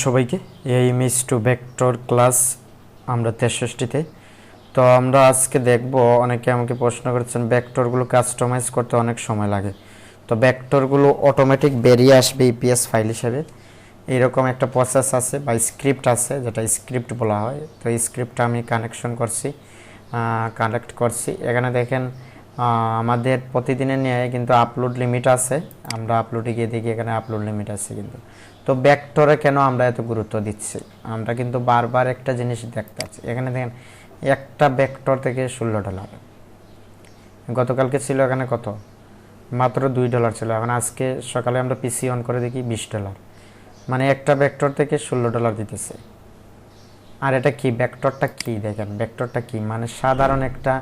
সবাইকে এই image to vector class আমরা 63তে। তো আমরা আজকে দেখব, অনেকে আমাকে প্রশ্ন করেছেন ভেক্টরগুলো কাস্টমাইজ করতে অনেক সময় লাগে। তো ভেক্টরগুলো অটোমেটিক বেরিয়ে আসবে ইপিএস ফাইল হিসেবে, এইরকম একটা প্রসেস আছে বা স্ক্রিপ্ট আছে, যেটা স্ক্রিপ্ট বলা হয়। তো এই স্ক্রিপ্টটা আমি কানেক্ট করছি। এখানে দেখেন আমাদের প্রতিদিনের নিয়ে কিন্তু আপলোড লিমিট আছে। আমরা আপলোডে গিয়ে দেখি এখানে আপলোড লিমিট আছে কিন্তু। তো ভেক্টরে কেন আমরা এত গুরুত্ব দিচ্ছি, আমরা কিন্তু বারবার একটা জিনিস দেখতে পাচ্ছি। এখানে দেখেন একটা ভেক্টর থেকে $16। গতকালকে ছিল এখানে কত, মাত্র $2 ছিল। এখন আজকে সকালে আমরা পিসি অন করে দেখি $20। মানে একটা ভেক্টর থেকে $16 দিতেছে। আর এটা কি, ভেক্টরটা কি দেখেন, ভেক্টরটা কি মানে সাধারণ একটা,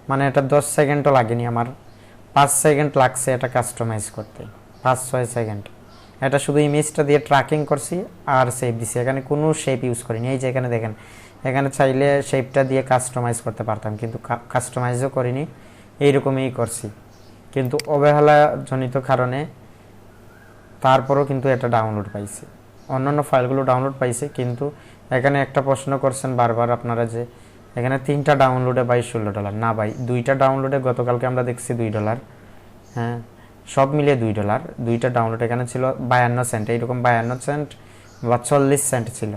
মানে এটা 10 সেকেন্ডও লাগেনি আমার, 5 সেকেন্ড লাগছে এটা কাস্টমাইজ করতে, 5-6 সেকেন্ড। এটা শুধু ইমেজটা দিয়ে ট্র্যাকিং করছি আর সেভ দিছি, এখানে কোনো শেপ ইউজ করিনি। এই যে এখানে দেখেন, এখানে চাইলে শেপটা দিয়ে কাস্টমাইজ করতে পারতাম, কিন্তু কাস্টমাইজও করিনি, এইরকমই করছি। কিন্তু অবহেলাজনিত কারণে তারপরও কিন্তু এটা ডাউনলোড পাইছে, অন্যান্য ফাইলগুলো ডাউনলোড পাইছে। কিন্তু এখানে একটা প্রশ্ন করছেন বারবার আপনারা, যে এখানে 3টা ডাউনলোডে ভাই $16। না ভাই, 2টা ডাউনলোডে গতকালকে আমরা দেখছি $2। হ্যাঁ, সব মিলিয়ে $2। 2টা ডাউনলোড এখানে ছিল 52 সেন্ট, এইরকম 52 সেন্ট বা 40 সেন্ট ছিল,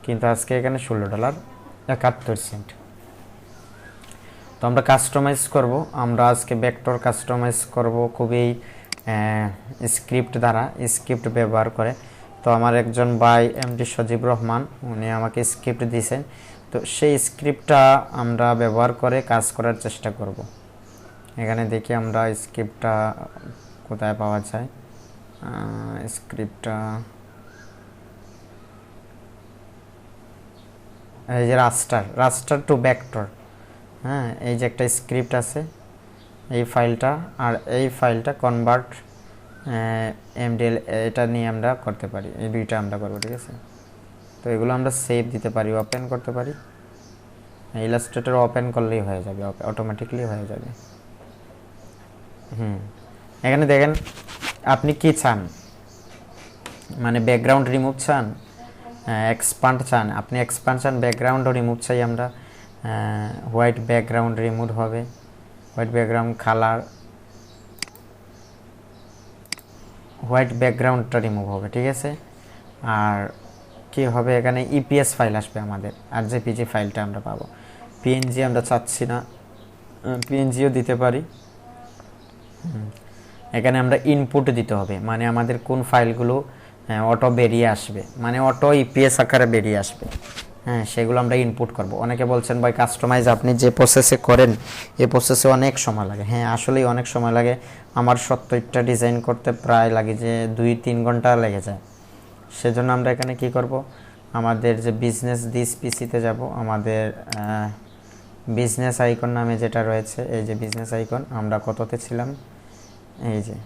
কিন্তু আজকে এখানে $16.71। তো আমরা কাস্টমাইজ করব, আমরা আজকে ভেক্টর কাস্টমাইজ করব খুবই স্ক্রিপ্ট দ্বারা, স্ক্রিপ্ট ব্যবহার করে। তো আমার একজন ভাই এমডি সজীব রহমান, উনি আমাকে স্ক্রিপ্ট দিয়েছেন। তো সেই স্ক্রিপ্টটা আমরা ব্যবহার করে কাজ করার চেষ্টা করব। এখানে দেখি আমরা স্ক্রিপ্টটা কোথায় পাওয়া যায়। স্ক্রিপ্টটা এই যে রাস্টার টু ভেক্টর। হ্যাঁ, এই যে একটা স্ক্রিপ্ট আছে, এই ফাইলটা আর এই ফাইলটা কনভার্ট এমডিএল, এটা নিয়ে আমরা করতে পারি, এই দুইটা আমরা করবো, ঠিক আছে। তো এগুলো আমরা সেভ দিতে পারি, ওপেন করতে পারি। ইলাস্ট্রেটর ওপেন করলেই হয়ে যাবে, অটোমেটিকলি হয়ে যাবে। এখানে দেখেন আপনি কি চান, মানে ব্যাকগ্রাউন্ড রিমুভ চান, এক্সপান্ড চান, আপনি এক্সপান্ড চান, ব্যাকগ্রাউন্ডও রিমুভ চাই আমরা, হোয়াইট ব্যাকগ্রাউন্ড রিমুভ হবে, হোয়াইট ব্যাকগ্রাউন্ড কালার, হোয়াইট ব্যাকগ্রাউন্ডটা রিমুভ হবে, ঠিক আছে। আর কি হবে, এখানে ইপিএস ফাইল আসবে আমাদের, আর জেপিজি ফাইলটা আমরা পাবো। পিএনজি আমরা চাচ্ছি না, পিএনজিও দিতে পারি। এখানে আমরা ইনপুট দিতে হবে, মানে আমাদের কোন ফাইলগুলো অটো বেরিয়ে আসবে, মানে অটো ইপিএস আকারে বেরিয়ে আসবে। হ্যাঁ, সেগুলো আমরা ইনপুট করব। অনেকে বলছেন ভাই কাস্টমাইজ আপনি যে প্রসেসে করেন, এই প্রসেসে অনেক সময় লাগে। হ্যাঁ, আসলেই অনেক সময় লাগে। আমার 70টা ডিজাইন করতে প্রায় লাগে যে 2-3 ঘন্টা লেগে যায়। সেজন্য আমরা এখানে কি করব, আমাদের যে বিজনেস দিস পিসিতে যাব, আমাদের বিজনেস আইকন নামে যেটা রয়েছে, এই যে বিজনেস আইকন, আমরা কততে ছিলাম, এই যে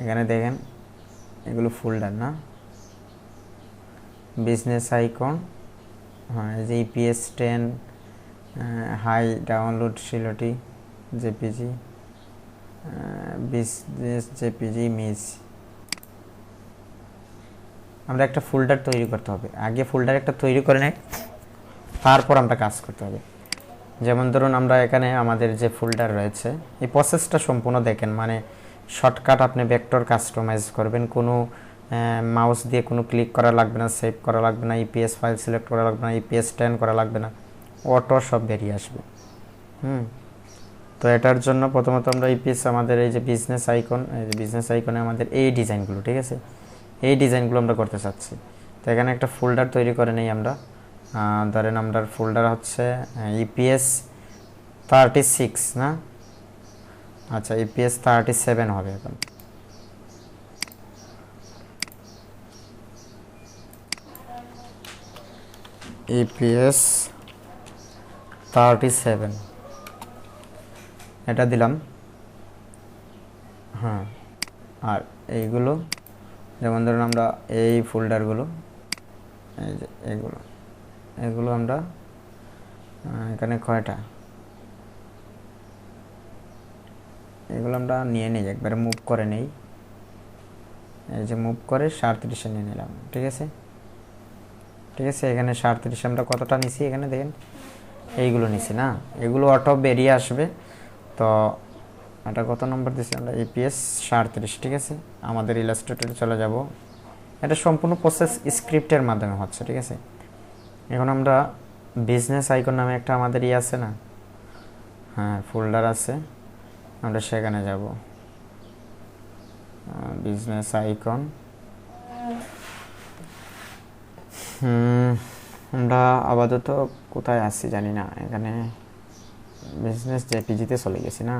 এখানে দেখেন এগুলো ফোল্ডার না, বিজনেস আইকন। হ্যাঁ, এই যে ইপিএস 10 হাই ডাউনলোড শিলটি জেপিজি, বিজনেস জেপিজি ইমেজ। আমরা একটা ফোল্ডার তৈরি করতে হবে, আগে ফোল্ডার একটা তৈরি করে নেই, তারপর আমরা কাজ করতে হবে। যেমন ধরুন আমরা এখানে আমাদের যে ফোল্ডার রয়েছে, এই প্রসেসটা সম্পূর্ণ দেখেন, মানে শর্টকাট আপনি ভেক্টর কাস্টমাইজ করবেন, কোনো মাউস দিয়ে কোনো ক্লিক করা লাগবে না, সেভ করা লাগবে না, ইপিএস ফাইল সিলেক্ট করা লাগবে না, ইপিএস 10 করা লাগবে না, অটো সব বেরিয়ে আসবে। তো এটার জন্য প্রথমত আমরা ইপিএস, আমাদের এই যে বিজনেস আইকন, এই যে বিজনেস আইকনে আমাদের এই ডিজাইনগুলো, ঠিক আছে, এই ডিজাইনগুলো আমরা করতে চাচ্ছি। তো এখানে একটা ফোল্ডার তৈরি করে নেই আমরা। ধরেন আমরা ফোল্ডার হচ্ছে ইপিএস 36 না, আচ্ছা ইপিএস 37 হবে এখন। ইপিএস 37 এটা দিলাম। হ্যাঁ, আর এইগুলো যেমন ধরুন আমরা এই ফোল্ডারগুলো, এই যে এগুলো আমরা এখানে কয়টা, এগুলো আমরা নিয়ে নিই, একবারে মুভ করে নেই। এই যে মুভ করে 37-এ নিয়ে নিলাম, ঠিক আছে। ঠিক আছে, এখানে 37 আমরা কতটা নিছি এখানে দেখেন, এইগুলো নিছি না, এগুলো অটো বেরিয়ে আসবে। তো এটা কত নম্বর দিছি আমরা, ইপিএস 37, ঠিক আছে। আমাদের ইলাস্ট্রেটরে চলে যাব, এটা সম্পূর্ণ প্রসেস স্ক্রিপ্টের মাধ্যমে হচ্ছে, ঠিক আছে। এখন আমরা বিজনেস আইকন নামে একটা আমাদের আছে না, হ্যাঁ ফোল্ডার আছে, আমরা সেখানে যাব, বিজনেস আইকন। আমরা আপাতত কোথায় আসছি জানি না, এখানে বিজনেস জেপিজিতে চলে গেছি না।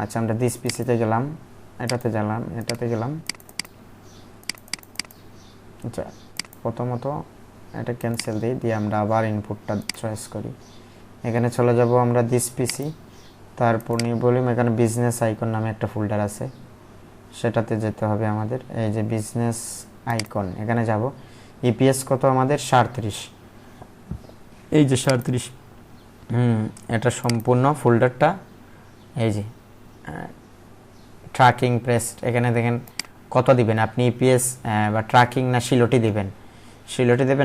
আচ্ছা, আমরা দিস পিসিতে গেলাম, এটাতে গেলাম। আচ্ছা, প্রথমত এটা ক্যান্সেল দিয়ে আমরা আবার ইনপুটটা চয়েস করি। এখানে চলে যাব আমরা দিস পিসি, তারপর নিয়ে বলিম এখানে বিজনেস আইকন নামে একটা ফোল্ডার আছে, সেটাতে যেতে হবে আমাদের। এই যে বিজনেস আইকন, এখানে যাব। ইপিএস কত আমাদের 37, এই যে 37। এটা সম্পূর্ণ ফোল্ডারটা, এই যে ট্র্যাকিং প্রেস, এখানে দেখেন কত দিবেন আপনি, ইপিএস বা ট্র্যাকিং না শিলটি দিবেন,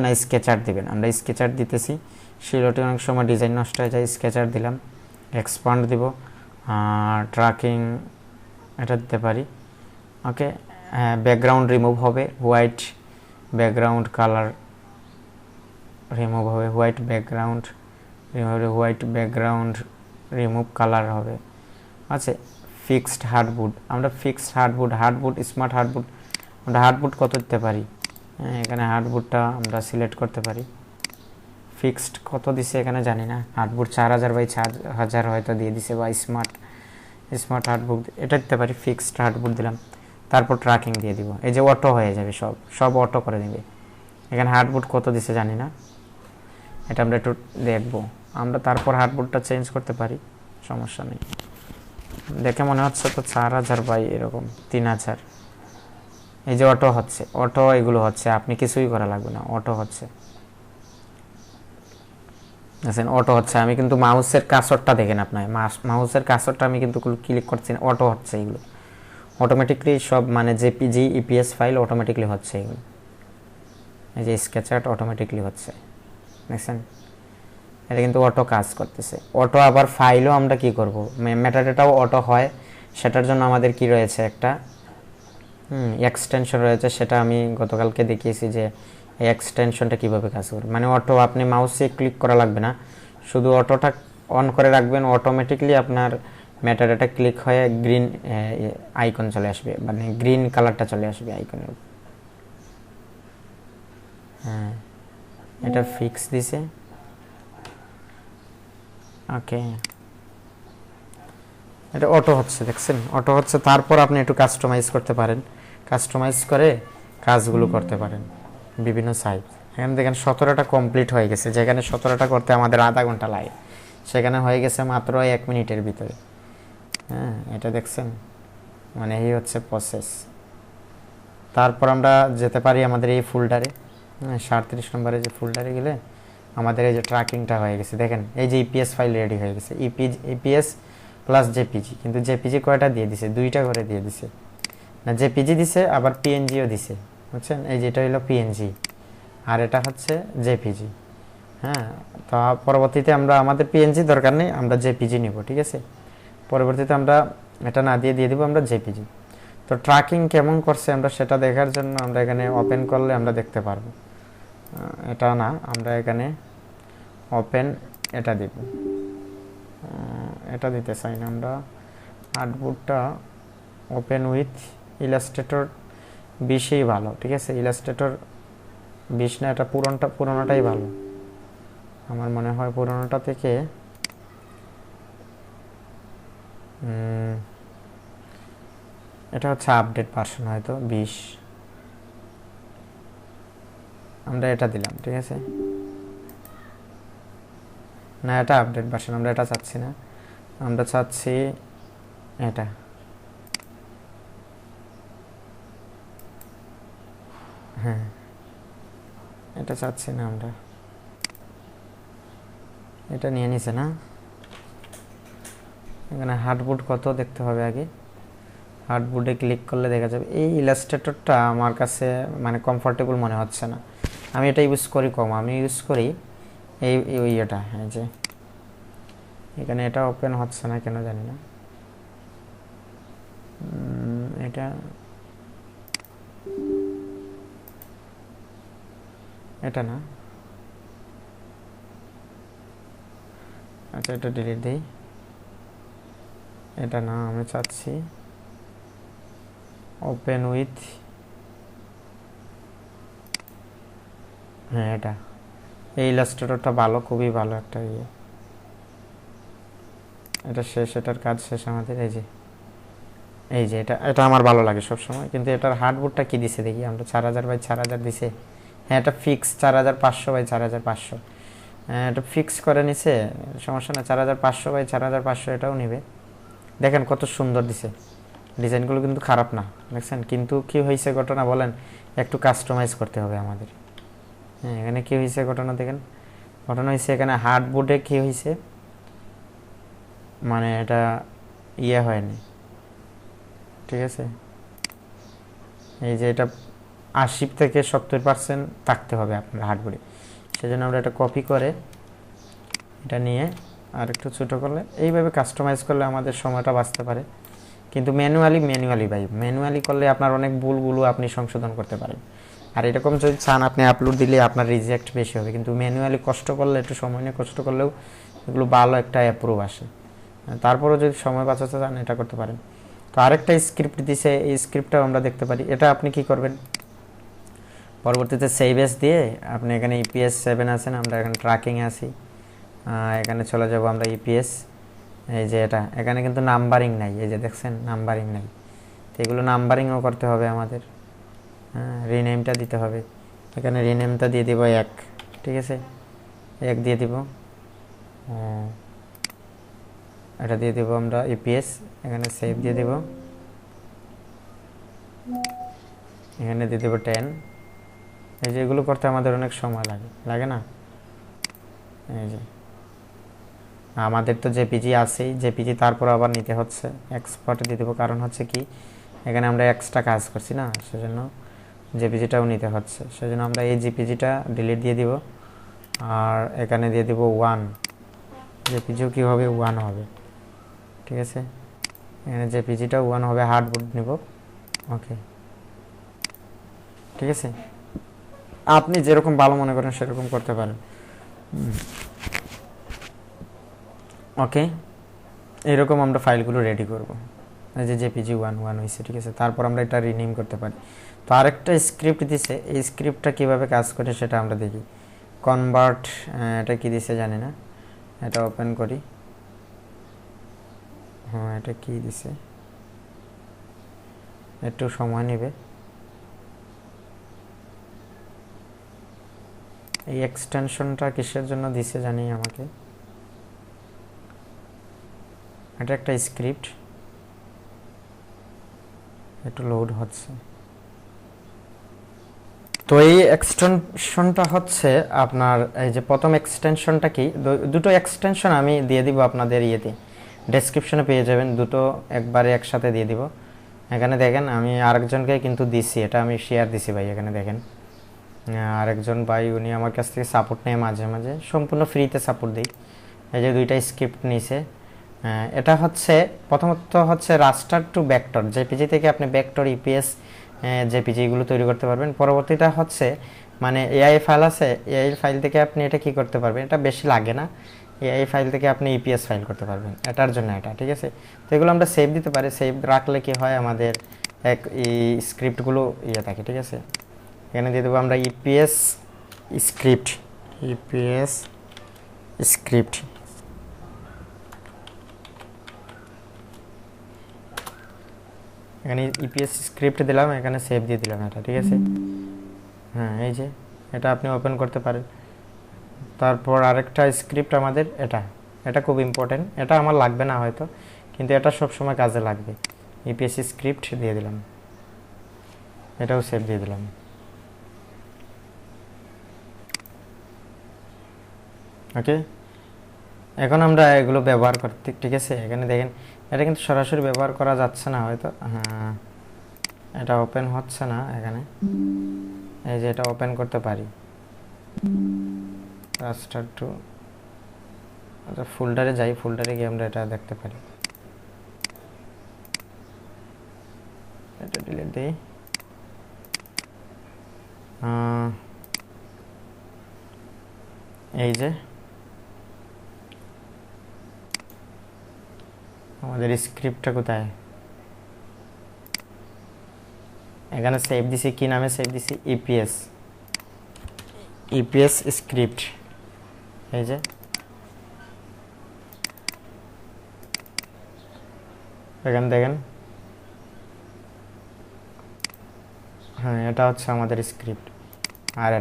না স্কেচার দিবেন। আমরা স্কেচার দিতেছি, শিলটি অনেক সময় ডিজাইন নষ্ট হয়ে যায়, স্কেচার দিলাম। এক্সপান্ড দিব, ট্র্যাকিং এটা দিতে পারি, ওকে। ব্যাকগ্রাউন্ড রিমুভ হবে, হোয়াইট ব্যাকগ্রাউন্ড কালার রিমুভ হবে, হোয়াইট ব্যাকগ্রাউন্ড রিমুভ কালার হবে। আচ্ছা, ফিক্সড হার্ডবোর্ড, আমরা ফিক্সড হার্ডবোর্ড স্মার্ট হার্ডবোর্ড, আমরা হার্ডবোর্ড কত দিতে পারি, এখানে হার্ডবোর্ডটা আমরা সিলেক্ট করতে পারি। ফিক্সড কত দিছে এখানে জানি না, হার্ডবোর্ড 4000 বাই 4000 হয়তো দিয়ে দিছে, বা স্মার্ট হার্ডবোর্ড এটা দিতে পারি। ফিক্সড হার্ডবোর্ড দিলাম, তারপর ট্র্যাকিং দিয়ে দিব, এই যে অটো হয়ে যাবে, সব অটো করে দেবে। এখানে হার্ডবোর্ড কত দিছে জানি না, এটা আমরা একটু দেখব। আমরা তারপর হার্ডবোর্ডটা চেঞ্জ করতে পারি, সমস্যা নেই। দেখে মনে হচ্ছে তো 4000 বাই এরকম 3000। এই যে অটো হচ্ছে, এগুলো হচ্ছে, আপনি কিছুই করা লাগবে না, অটো হচ্ছে। অটো হচ্ছে, আমি কিন্তু মাউসের কার্সরটা দেখেন, আপনার মাউসের কার্সরটা আমি কিন্তু ক্লিক করছি না, অটো হচ্ছে এগুলো অটোমেটিকলি সব, মানে জেপিজি ইপিএস ফাইল অটোমেটিকলি হচ্ছে এগুলো। এই যে স্কেচআর্ট অটোমেটিকলি হচ্ছে, দেখছেন, এটা কিন্তু অটো কাজ করতেছে। অটো আবার ফাইলও আমরা কি করব, মেটাডাটাও অটো হয়, সেটার জন্য আমাদের কি রয়েছে, একটা এক্সটেনশন রয়েছে, সেটা আমি গতকালকে দেখিয়েছি যে এই এক্সটেনশনটা কীভাবে কাজ করে। মানে অটো আপনি মাউসে ক্লিক করা লাগবে না, শুধু অটোটা অন করে রাখবেন, অটোমেটিকলি আপনার মেটাডাটা ক্লিক হয়ে গ্রিন আইকন চলে আসবে, মানে গ্রিন কালারটা চলে আসবে আইকনের। হ্যাঁ, এটা ফিক্স দিছে, ওকে। এটা অটো হচ্ছে, দেখছেন অটো হচ্ছে। তারপর আপনি একটু কাস্টমাইজ করতে পারেন, কাস্টমাইজ করে কাজগুলো করতে পারেন বিভিন্ন সাইজ। এখানে দেখেন 17টা কমপ্লিট হয়ে গেছে, যেখানে 17টা করতে আমাদের আধা ঘন্টা লাগে, সেখানে হয়ে গেছে মাত্র 1 মিনিটের ভিতরে। হ্যাঁ, এটা দেখছেন, মানে এই হচ্ছে প্রসেস। তারপর আমরা যেতে পারি আমাদের এই ফোল্ডারে, 37 নম্বরে যে ফোল্ডারে গেলে আমাদের এই যে ট্র্যাকিংটা হয়ে গেছে, দেখেন এই যে ইপিএস ফাইল রেডি হয়ে গেছে, ইপিএস প্লাস জেপিজি। কিন্তু জেপিজি কয়টা দিয়ে দিছে, 2টা করে দিয়ে দিছে না, জেপিজি দিছে আবার পিএনজিও দিছে, বুঝছেন। এই যেটা হলো পিএনজি আর এটা হচ্ছে জেপিজি। হ্যাঁ, তো পরবর্তীতে আমরা, আমাদের পিএনজি দরকার নেই, আমরা জেপিজি নিব, ঠিক আছে। পরবর্তীতে আমরা এটা না দিয়ে দিব আমরা জেপিজি। তো ট্র্যাকিং কেমন করছে আমরা সেটা দেখার জন্য আমরা এখানে ওপেন করলে আমরা দেখতে পারবো। এটা না, আমরা এখানে ওপেন এটা দিব, এটা দিতে চাই না আমরা। আর্টবোর্ডটা ওপেন উইথ ইলাস্ট্রেটর 20ই ভালো, ঠিক আছে। ইলাস্ট্রেটর 20 না, এটা পুরোনোটাই ভালো আমার মনে হয়। পুরোনোটা থেকে এটা হচ্ছে আপডেট ভার্সন, হয়তো 20, আমরা এটা দিলাম, ঠিক আছে। না, এটা আপডেট ভার্সন, আমরা এটা চাচ্ছি না, আমরা চাচ্ছি এটা। হ্যাঁ, এটা চাচ্ছি না আমরা, এটা নিয়ে নিছে না। এখানে হার্ডবোর্ড কত দেখতে হবে আগে, হার্ডবোর্ডে ক্লিক করলে দেখা যাবে এই ইলাস্ট্রেটরটা আমার কাছে মানে কমফোর্টেবল মনে হচ্ছে না, আমি এটা ইউজ করি কম, আমি ইউজ করি এই এটা, এই যে এখানে এটা ওপেন হচ্ছে না কেন জানি না, এটা এটা না, আচ্ছা এটা ডিলিট দিই, এটা না, আমি চাচ্ছি ওপেন উইথ, হ্যাঁ এটা, এই ইলাস্ট্রেটরটা ভালো, খুবই ভালো একটা ইয়ে, এটা শেষ, এটার কাজ শেষ আমাদের, এই যে এটা এটা আমার ভালো লাগে সবসময়, কিন্তু এটার হার্ডবোর্ডটা কি দিছে দেখি আমরা, 4000x4000 দিছে, হ্যাঁ এটা ফিক্স 4500x4500, এটা ফিক্স করে নিছে, সমস্যা না, 4500x4500 এটাও নেবে, দেখেন কত সুন্দর দিছে, ডিজাইনগুলো কিন্তু খারাপ না, দেখছেন, কিন্তু কি হয়েছে ঘটনা বলেন, একটু কাস্টমাইজ করতে হবে আমাদের, হ্যাঁ এখানে কি হয়েছে ঘটনা দেখেন, ঘটনা হয়েছে এখানে হার্ডবোর্ডে কি হয়েছে, মানে এটা ইয়ে হয়নি, ঠিক আছে, এই যে এটা 80 থেকে 70% থাকতে হবে আপনার হার্ডবোর্ডে, সেজন্য আমরা এটা কপি করে এটা নিয়ে আর একটু ছোটো করলে, এইভাবে কাস্টমাইজ করলে আমাদের সময়টা বাঁচতে পারে, কিন্তু ম্যানুয়ালি করলে আপনার অনেক ভুলগুলো আপনি সংশোধন করতে পারেন, আর এরকম যদি চান আপনি আপলোড দিলে আপনার রিজেক্ট বেশি হবে, কিন্তু ম্যানুয়ালি কষ্ট করলে, একটু সময় নিয়ে কষ্ট করলেও এগুলো ভালো একটা অ্যাপ্রুভ আসে, তারপরেও যদি সময় বাঁচাতে চান এটা করতে পারেন। তো আরেকটা স্ক্রিপ্ট দিছে, এই স্ক্রিপ্টটাও আমরা দেখতে পারি, এটা আপনি কি করবেন, পরবর্তীতে সেভ এস দিয়ে আপনি এখানে ইপিএস 7 আছেন, আমরা এখানে ট্র্যাকিংয়ে আছি, এখানে চলে যাব আমরা ইপিএস, এই যে এটা এখানে কিন্তু নাম্বারিং নাই, এই যে দেখছেন নাম্বারিং নাই, তো এগুলো নাম্বারিংও করতে হবে আমাদের, রিনেমটা দিতে হবে, এখানে রিনেমটা দিয়ে দিব 1, ঠিক আছে 1 দিয়ে দিব, এটা দিয়ে দিব আমরা ইপিএস, এখানে সেভ দিয়ে দিব, এখানে দিয়ে দেব 10, এই যে এগুলো করতে আমাদের অনেক সময় লাগে না, এই যে আমাদের তো জেপিজি আছেই, জেপিজি তারপর আবার নিতে হচ্ছে, এক্সপোর্টে দিয়ে দেবো, কারণ হচ্ছে কি এখানে আমরা এক্সট্রা কাজ করছি না, সেজন্য জেপিজিটাও নিতে হচ্ছে, সেজন্য আমরা এই জেপিজিটা ডিলিট দিয়ে দিব, আর এখানে দিয়ে দিব 1, জেপিজিও কী হবে 1 হবে, ঠিক আছে, এখানে জেপিজিটাও 1 হবে, হার্ডবোর্ড নিব, ওকে ঠিক আছে, আপনি যেরকম ভালো মনে করেন সেরকম করতে পারেন, ওকে, এরকম আমরা ফাইলগুলো রেডি করব, এই যে জেপিজি 1 হয়েছে, ঠিক আছে, তারপর আমরা এটা রিনেম করতে পারি। তো আরেকটা স্ক্রিপ্ট দিছে, এই স্ক্রিপ্টটা কিভাবে কাজ করে সেটা আমরা দেখি, কনভার্ট, এটা কি দিছে জানি না, এটা ওপেন করি, হ্যাঁ এটা কি দিছে, একটু সময় নেবে, এই এক্সটেনশনটা কিসের জন্য দিছে জানি আমাকে, এটা একটা স্ক্রিপ্ট, একটু লোড হচ্ছে, তো এই এক্সটেনশনটা হচ্ছে আপনার, এই যে প্রথম এক্সটেনশনটা কি, দুটো এক্সটেনশন আমি দিয়ে দিব আপনাদের ইয়েতে, ডেসক্রিপশনে পেয়ে যাবেন, দুটো একবারে একসাথে দিয়ে দিব, এখানে দেখেন আমি আরেকজনকে কিন্তু দিছি, এটা আমি শেয়ার দিছি ভাই, এখানে দেখেন আরেকজন ভাই উনি আমার কাছ থেকে সাপোর্ট নেয় মাঝে মাঝে, সম্পূর্ণ ফ্রিতে সাপোর্ট দিই, এই যে দুইটা স্ক্রিপ্ট নিছে, এটা হচ্ছে প্রথমত হচ্ছে রাস্টার টু ভেক্টর, জেপিজি থেকে আপনি ভেক্টর ইপিএস জেপিজি এগুলো তৈরি করতে পারবেন, পরবর্তীটা হচ্ছে মানে এআই ফাইল আছে, এআই ফাইল থেকে আপনি এটা কি করতে পারবেন, এটা বেশি লাগে না, এআই ফাইল থেকে আপনি ইপিএস ফাইল করতে পারবেন, এটার জন্য এটা, ঠিক আছে, তো এগুলো আমরা সেভ দিতে পারি, সেভ রাখলে কি হয় আমাদের এই স্ক্রিপ্টগুলো ইয়ে থাকে, ঠিক আছে, এখানে দিয়ে দেবো আমরা ইপিএস স্ক্রিপ্ট, ইপিএস স্ক্রিপ্ট, এখানে ইপিএস স্ক্রিপ্ট দিলাম, এখানে সেভ দিয়ে দিলাম এটা, ঠিক আছে, হ্যাঁ এই যে এটা আপনি ওপেন করতে পারেন। তারপর আরেকটা স্ক্রিপ্ট আমাদের এটা, এটা খুব ইম্পর্টেন্ট, এটা আমার লাগবে না হয়তো, কিন্তু এটা সব সময় কাজে লাগবে, ইপিএস স্ক্রিপ্ট দিয়ে দিলাম, এটাও সেভ দিয়ে দিলাম, ওকে, এখন আমরা এগুলো ব্যবহার করতে, ঠিক আছে, এখানে দেখেন এটা কিন্তু সরাসরি ব্যবহার করা যাচ্ছে না হয়তো, হ্যাঁ এটা ওপেন হচ্ছে না এখানে। এই যে এটা ওপেন করতে পারি রাস্টার টু, আচ্ছা ফোল্ডারে যাই, ফোল্ডারে গিয়ে আমরা এটা দেখতে পারি। এটা ডিলিট দিই। এই যে আমাদের স্ক্রিপ্টটা কোথায়, এখানে সেভ দিছি, কি নামে সেভ দিছি, ইপিএস স্ক্রিপ্ট। এই যে এখানে দেখেন, হ্যাঁ এটা হচ্ছে আমাদের স্ক্রিপ্ট। আর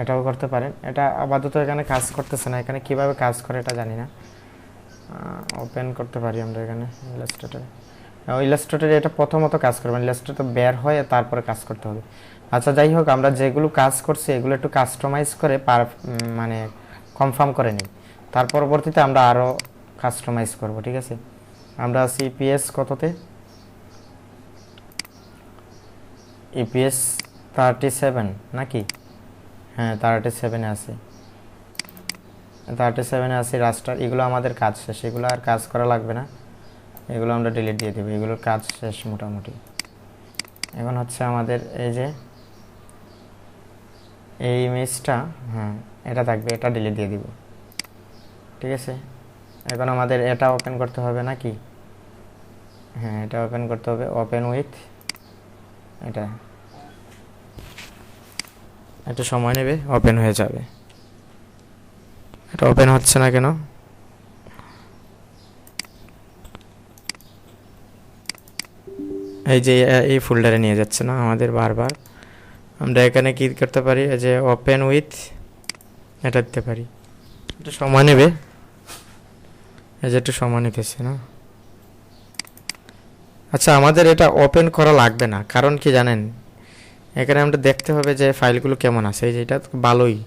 এটাও করতে পারেন। এটা আপাতত এখানে কাজ করতেছে না, এখানে কিভাবে কাজ করে এটা জানি না। ওপেন করতে পারি আমরা এখানে ইলাস্ট্রেটরে। এটা প্রথমত কাজ করবেন, ইলাস্ট্রেটর বের হয়ে তারপরে কাজ করতে হবে। আচ্ছা যাই হোক, আমরা যেগুলো কাজ করছি এগুলো একটু কাস্টমাইজ করে মানে কনফার্ম করে নিই, তার পরবর্তীতে আমরা আরও কাস্টমাইজ করব, ঠিক আছে। আমরা আছি ইপিএস কততে, ইপিএস 37 নাকি, হ্যাঁ 37-এ আছে, 37-এ আছে রাস্টার। এগুলো আমাদের কাজ শেষ, এগুলো আর কাজ করা লাগবে না, এগুলো আমরা ডিলিট দিয়ে দেবো, এগুলোর কাজ শেষ মোটামুটি। এখন হচ্ছে আমাদের এই যে এই ইমেজটা, হ্যাঁ এটা থাকবে, এটা ডিলিট দিয়ে দিব, ঠিক আছে। এখন আমাদের এটা ওপেন করতে হবে নাকি, হ্যাঁ এটা ওপেন করতে হবে, ওপেন উইথ, এটা একটু সময় নেবে, ওপেন হয়ে যাবে। এটা ওপেন হচ্ছে না কেন, এই যে এই ফোল্ডারে নিয়ে যাচ্ছে না আমাদের বারবার। আমরা এখানে কি করতে পারি, এই যে ওপেন উইথ এটা দিতে পারি, একটু সময় নেবে, এই যে একটু সময় নিতেছে না। আচ্ছা আমাদের এটা ওপেন করা লাগবে না, কারণ কি জানেন, এখানে আমরা দেখতে হবে যে ফাইলগুলো কেমন আছে। এই যে এটা ভালোই,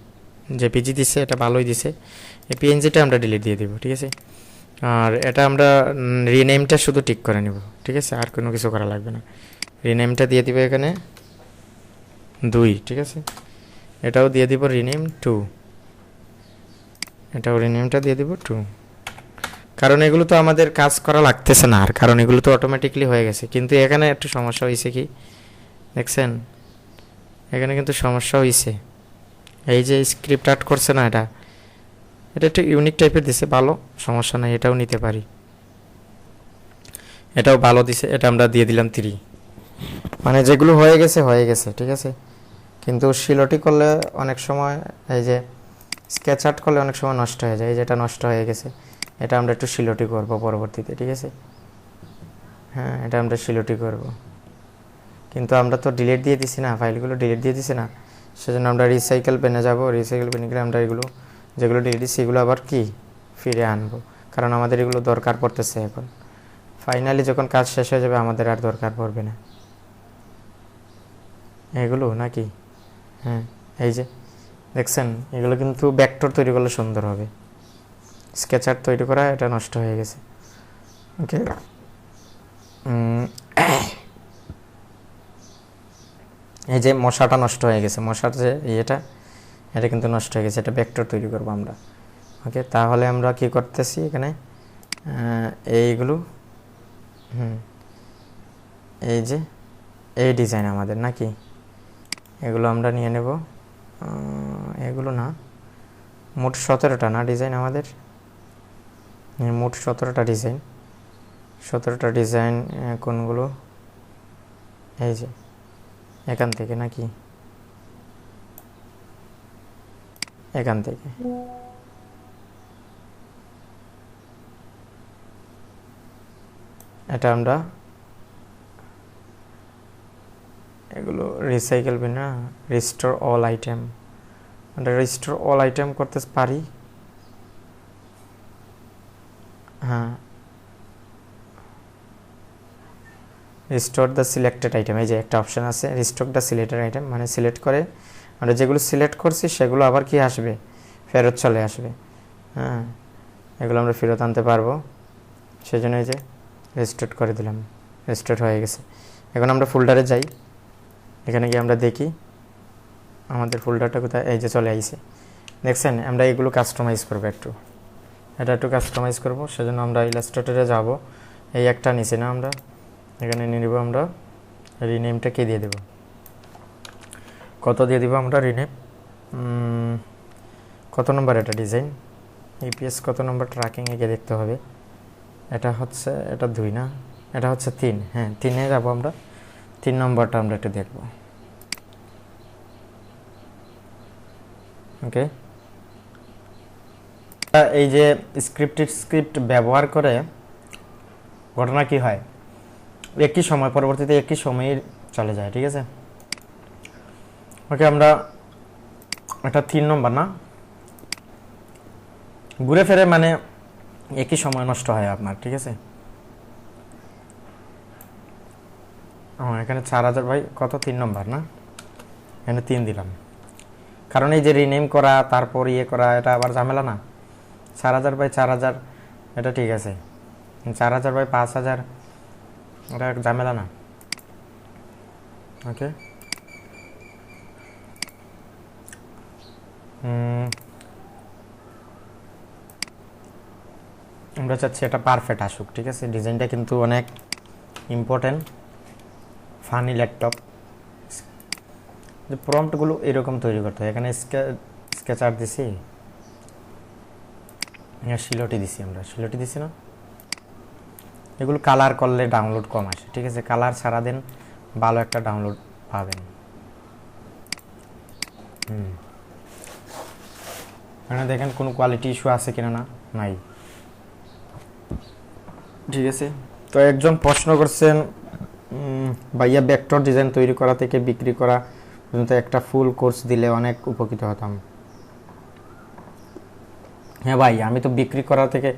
যে পিজি দিছে এটা ভালোই দিছে, এই পিএনজিটা আমরা ডিলিট দিয়ে দিব, ঠিক আছে। আর এটা আমরা রিনেমটা শুধু ঠিক করে নিব, ঠিক আছে, আর কোনো কিছু করা লাগবে না। রিনেমটা দিয়ে দিব এখানে 2, ঠিক আছে। এটাও দিয়ে দিব রিনেম 2, এটাও রিনেমটা দিয়ে দিব 2, কারণ এগুলো তো আমাদের কাজ করা লাগতেছে না আর, কারণ এগুলো তো অটোমেটিকলি হয়ে গেছে। কিন্তু এখানে একটু সমস্যা হয়েছে, কি দেখছেন, এখানে কিন্তু সমস্যা হয়েছে। এই যে স্ক্রিপ্ট আর্ট করছে না, এটা একটু ইউনিক টাইপের দিছে, ভালো, সমস্যা নাই, এটাও নিতে পারি, এটাও ভালো দিছে। এটা আমরা দিয়ে দিলাম 3, মানে যেগুলো হয়ে গেছে, ঠিক আছে। কিন্তু শিলটি করলে অনেক সময়, এই যে স্কেচ আর্ট করলে অনেক সময় নষ্ট হয়ে যায়, এই যেটা নষ্ট হয়ে গেছে, এটা আমরা একটু শিলটি করব পরবর্তীতে, ঠিক আছে। হ্যাঁ এটা আমরা শিলটি করব, কিন্তু আমরা তো ডিলিট দিয়ে দিছি না, ফাইলগুলো ডিলিট দিয়ে দিছি না, সেজন্য আমরা রিসাইকেল পেনে যাব। রিসাইকেল পেনে গেলে আমরা এগুলো যেগুলো ডিলিট দিচ্ছি এগুলো আবার কি ফিরে আনবো, কারণ আমাদের এগুলো দরকার পড়তেছে এখন। ফাইনালি যখন কাজ শেষ হয়ে যাবে আমাদের আর দরকার পড়বে না এগুলো, নাকি, হ্যাঁ এই যে দেখছেন, এগুলো কিন্তু ভেক্টর তৈরি করলে সুন্দর হবে। স্কেচ আর্ট তৈরি করা এটা নষ্ট হয়ে গেছে, ওকে। এই যে মশাটা নষ্ট হয়ে গেছে, মশার যে এটা কিন্তু নষ্ট হয়ে গেছে, এটা ভেক্টর তৈরি করবো আমরা, ওকে। তাহলে আমরা কি করতেছি এখানে, এইগুলো, এই যে এই ডিজাইন আমাদের, নাকি, এগুলো আমরা নিয়ে নেব। এগুলো না, মোট 17টা না ডিজাইন আমাদের, মোট 17টা ডিজাইন। 17টা ডিজাইন কোনগুলো, এই যে এখান থেকে, নাকি, এখান থেকে, এটা আমরা এগুলো রিসাইকেল বিন না, রিস্টোর অল আইটেম, আমরা রিস্টোর অল আইটেম করতে পারি, হ্যাঁ। রিস্টোর দ্য সিলেক্টেড আইটেম, এই যে একটা অপশান আছে রিস্টোর দ্য সিলেক্টেড আইটেম, মানে সিলেক্ট করে আমরা যেগুলো সিলেক্ট করছি সেগুলো আবার কি আসবে, ফেরত চলে আসবে, হ্যাঁ। এগুলো আমরা ফেরত আনতে পারবো, সেই জন্য এই যে রেজিস্টার্ড করে দিলাম, রেজিস্টার্ড হয়ে গেছে। এখন আমরা ফোল্ডারে যাই, এখানে গিয়ে আমরা দেখি আমাদের ফোল্ডারটা কোথায়, এই যে চলে আইছে, দেখছেন। আমরা এগুলো কাস্টমাইজ করবো, এটা একটু কাস্টমাইজ করবো, সেজন্য আমরা ইলাস্ট্রেটরে যাব। এই একটা নিচে না, আমরা এখানে নিয়ে নেব, আমরা রিনেমটা কে দিয়ে দেব, কত দিয়ে দিব আমরা রিনেম, কত নম্বর এটা ডিজাইন, ইপিএস কত নম্বর ট্র্যাকিংয়ে গিয়ে দেখতে হবে। এটা হচ্ছে, এটা 2 না, এটা হচ্ছে 3। হ্যাঁ 3-এ যাবো আমরা, 3 নম্বরটা আমরা একটু দেখব। ওকে, এই যে স্ক্রিপ্ট ব্যবহার করে ঘটনা কি হয়, একই সময় পরবর্তীতে একই সময়ে চলে যায়, ঠিক আছে। ওকে, আমরা এটা 3 নম্বর না, ঘুরে ফিরে মানে একই সময় নষ্ট হয় আপনার, ঠিক আছে। এখানে 4000 ভাই কত, 3 নম্বর না, এখানে 3 দিলাম, কারণ এই যে রিনেম করা তারপর ইয়ে করা এটা আবার ঝামেলা না। 4000 বাই 4000 এটা ঠিক আছে, 4000 বাই 5000 এটা ঝামেলা না। ওকে, আমরা চাচ্ছি এটা পারফেক্ট আসুক, ঠিক আছে। ডিজাইনটা কিন্তু অনেক ইম্পর্টেন্ট, ফানি ল্যাপটপ। যে প্রম্পটগুলো এরকম তৈরি করতে হয়, এখানে স্কেচার দিছি, শিলটি দিছি, আমরা শিলটি দিছি না, এগুলো কালার করলে ডাউনলোড কম আসে, ঠিক আছে। কালার ছাড়া দেন, ভালো একটা ডাউনলোড পাবেন। এখানে দেখেন কোনো কোয়ালিটি ইস্যু আছে কিনা, না নাই, ঠিক আছে। তো একজন প্রশ্ন করছেন, ভাইয়া ভেক্টর ডিজাইন তৈরি করা থেকে বিক্রি করা পর্যন্ত একটা ফুল কোর্স দিলে অনেক উপকৃত হতাম। হ্যাঁ ভাই, আমি তো বিক্রি করা থেকে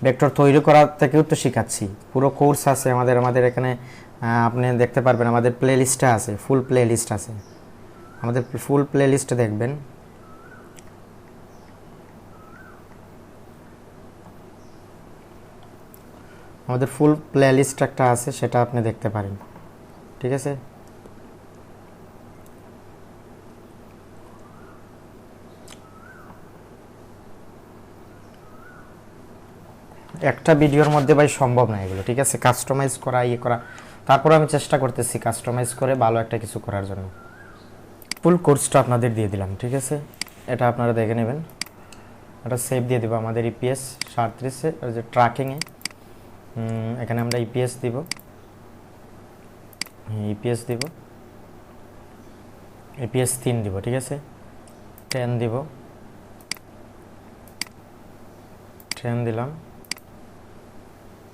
ভেক্টর তৈরি করা থেকেও তো শেখাচ্ছি, পুরো কোর্স আছে আমাদের এখানে, আপনি দেখতে পারবেন আমাদের প্লে লিস্টে আছে, ফুল প্লে লিস্ট আছে, আমাদের ফুল প্লে লিস্টে দেখবেন। আমাদের ফুল প্লে লিস্ট একটা আছে, সেটা আপনি দেখতে পারেন, ঠিক আছে। একটা ভিডিওর মধ্যে ভাই সম্ভব না এগুলো, ঠিক আছে, কাস্টমাইজ করা ইয়ে করা। তারপর আমি চেষ্টা করতেছি কাস্টমাইজ করে ভালো একটা কিছু করার জন্য। ফুল কোর্সটা আপনাদের দিয়ে দিলাম, ঠিক আছে, এটা আপনারা দেখে নেবেন। এটা সেভ দিয়ে দেবো আমাদের ইপিএস 37-এ, যে ট্র্যাকিংয়ে, এখানে আমরা ইপিএস দিব, ইপিএস 3 দিব, ঠিক আছে, 10 দিব, 10 দিলাম।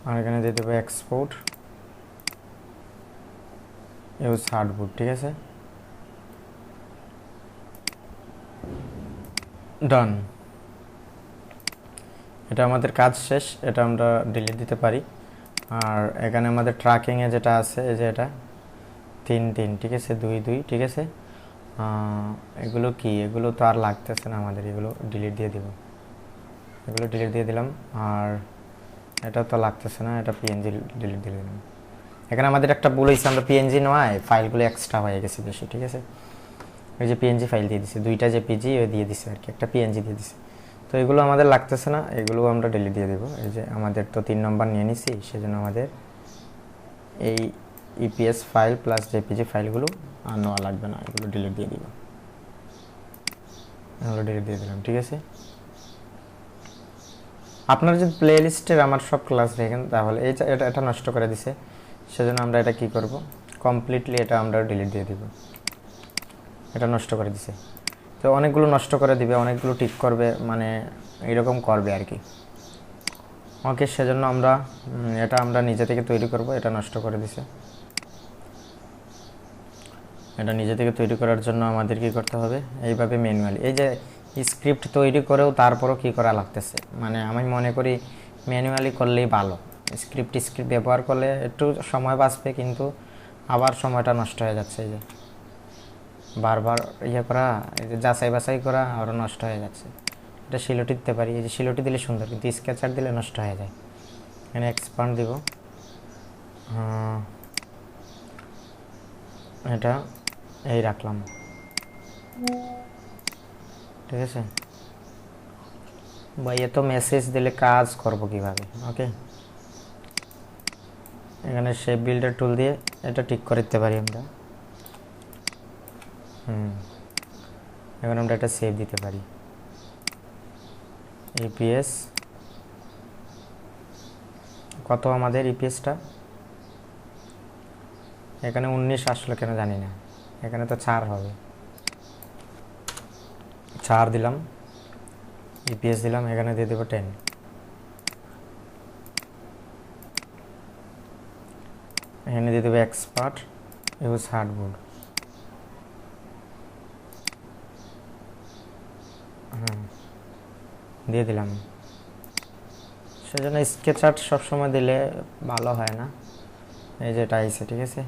আর এখানে দিয়ে দেবো এক্সপোর্ট ইউজ হার্ডবোর্ড, ঠিক আছে, ডান। এটা আমাদের কাজ শেষ, এটা আমরা ডিলিট দিতে পারি। আর এখানে আমাদের ট্র্যাকিংয়ে যেটা আছে, এই যে এটা 3, ঠিক আছে, 2, ঠিক আছে। এগুলো কি, এগুলো তো আর লাগতেছে না আমাদের, এগুলো ডিলিট দিয়ে দিব, এগুলো ডিলিট দিয়ে দিলাম। আর এটা তো লাগতেছে না, এটা পিএনজি ডিলিট দিয়ে দিলাম। এখানে আমাদের একটা ভুল হয়েছে, আমরা পিএনজি নয়, ফাইলগুলো এক্সট্রা হয়ে গেছে বেশি, ঠিক আছে। ওই যে পিএনজি ফাইল দিয়ে দিছে, 2টা জেপিজি দিয়ে দিছে আর কি, একটা পিএনজি দিয়ে দিছে। তো এগুলো আমাদের লাগতেছে না, এগুলো আমরা ডিলিট দিয়ে দেবো। এই যে আমাদের তো 3 নম্বর নিয়ে নিছি, সেজন্য আমাদের এই ইপিএস ফাইল প্লাস জেপিজি ফাইলগুলো আর নেওয়া লাগবে না, এগুলো ডিলিট দিয়ে দিব, এগুলো ডিলিট দিয়ে দিলাম, ঠিক আছে। আপনারা যদি প্লে লিস্টের আমার সব ক্লাস দেখেন, তাহলে এটা নষ্ট করে দিছে, সেজন্য আমরা এটা কি করব, কমপ্লিটলি এটা আমরা ডিলিট দিয়ে দিব, এটা নষ্ট করে দিছে। তো অনেকগুলো নষ্ট করে দিবে, অনেকগুলো ঠিক করবে, মানে এরকম করবে আর কি। ওকে, সেজন্য এটা আমরা নিজে থেকে তৈরি করব, এটা নষ্ট করে দিছে। এটা নিজে থেকে তৈরি করার জন্য আমাদের কি করতে হবে, এইভাবে ম্যানুয়ালি, এই যে স্ক্রিপ্ট তৈরি করেও তারপরও কি করা লাগতেছে, মানে আমি মনে করি ম্যানুয়ালি করলেই ভালো। স্ক্রিপ্ট ব্যবহার করলে একটু সময় বাঁচবে, কিন্তু আবার সময়টা নষ্ট হয়ে যাচ্ছে, এই যে বারবার ইয়ে করা, এই যে যাচাই বাছাই করা আরও নষ্ট হয়ে যাচ্ছে। এটা শিলটি দিতে পারি, এই যে শিলটি দিলে সুন্দর, কিন্তু স্কেচার দিলে নষ্ট হয়ে যায়। এখানে এক্সপান্ড দিব, এটা এই রাখলাম, ঠিক আছে। ভাই এত মেসেজ দিলে কাজ করব কিভাবে? ওকে, এখানে শেপ বিল্ডার টুল দিয়ে এটা ঠিক করে দিতে পারি আমরা। এখন আমরা এটা সেভ দিতে পারি, ইপিএস কত আমাদের ইপিএসটা, এখানে 19 আসলে কেন জানি না, এখানে তো 4 হবে, 4 দিলাম, ইপিএস দিলাম, এখানে দিয়ে দেবো 10। এখানে দিয়ে দেবো এক্সপার্ট ইউজ হার্ডবোর্ড, দিয়ে দিলাম। সেজন্য স্কেচ আর্ট সবসময় দিলে ভালো হয় না, এই যেটা আইছে, ঠিক আছে।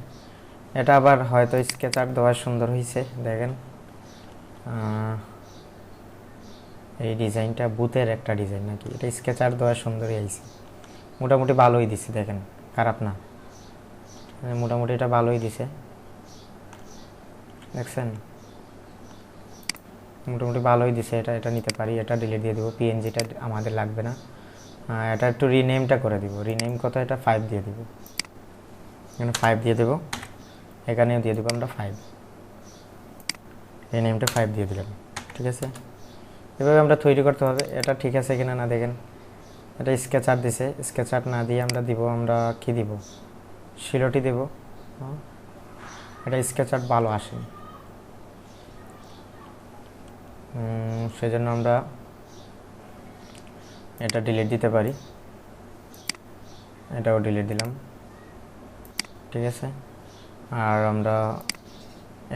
এটা আবার হয়তো স্কেচ আর্ট দেওয়া সুন্দর হয়েছে, দেখেন এই ডিজাইনটা বুথের একটা ডিজাইন নাকি, এটা স্কেচ আর্ট দেওয়া সুন্দরই আইছে, মোটামুটি ভালোই দিছে, দেখেন খারাপ না, মোটামুটি এটা ভালোই দিছে, দেখছেন মোটামুটি ভালোই দিছে। এটা এটা নিতে পারি, এটা ডিলিট দিয়ে দেবো, পিএনজিটা আমাদের লাগবে না। এটা একটু রিনেমটা করে দিব, রিনেম কত, এটা 5 দিয়ে দিব, এখানে 5 দিয়ে দেবো, এখানেও দিয়ে দেবো আমরা 5, রিনেমটা 5 দিয়ে দিলাম, ঠিক আছে। এভাবে আমরা তৈরি করতে হবে। এটা ঠিক আছে কিনা না দেখেন, এটা স্কেচ আর্ট দিছে, স্কেচ আর্ট না দিয়ে আমরা দিব, আমরা কি দিব, শিলটি দেব, এটা স্কেচ আর্ট ভালো আসেনি, সেজন্য আমরা এটা ডিলিট দিতে পারি, এটাও ডিলিট দিলাম, ঠিক আছে। আর আমরা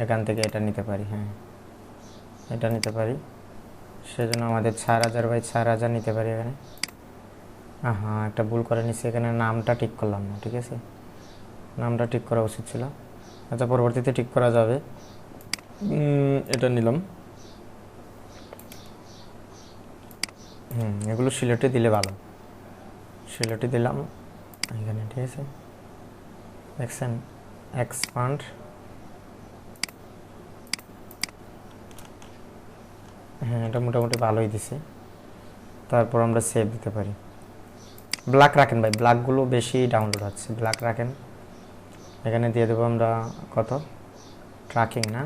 এখান থেকে এটা নিতে পারি, হ্যাঁ এটা নিতে পারি, সেজন্য আমাদের 4000 বাই 4000 নিতে পারি এখানে। হ্যাঁ একটা ভুল করে নিচ্ছি, এখানে নামটা ঠিক করলাম না, ঠিক আছে, নামটা ঠিক করা উচিত ছিল, আচ্ছা পরবর্তীতে ঠিক করা যাবে। এটা নিলাম, এগুলো সিলেটে দিলে ভালো, সিলেটে দিলাম এখানে, ঠিক আছে। দেখছেন এক্সপান্ড, হ্যাঁ এটা মোটামুটি ভালোই দিছে। তারপর আমরা সেভ দিতে পারি, ব্ল্যাক রাখেন ভাই, ব্ল্যাকগুলো বেশি ডাউনলোড হচ্ছে, ব্ল্যাক রাখেন। এখানে দিয়ে দেবো আমরা কত, ট্র্যাকিং না,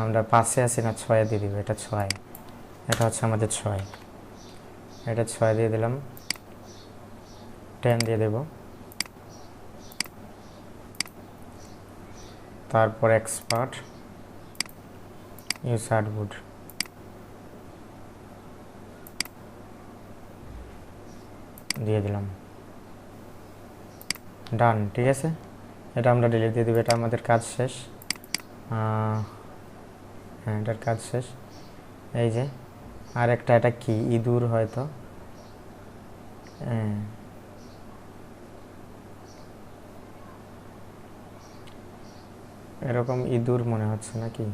আমরা 5-এ আছি না 6-এ দিয়ে দিব, এটা 6, এটা হচ্ছে আমাদের 6, এটা 6 দিয়ে দিলাম, 10 দিয়ে দেব, তারপর এক্সপার্ট ইউজ হার্ডবোর্ড দিয়ে দিলাম, ডান, ঠিক আছে। এটা আমরা ডিলিট দিয়ে দেবো, এটা আমাদের কাজ শেষ, হ্যাঁ এটার কাজ শেষ। এই যে আর একটা, এটা কি ইঁদুর হয়তো, এরকম ইঁদুর মনে হচ্ছে নাকি,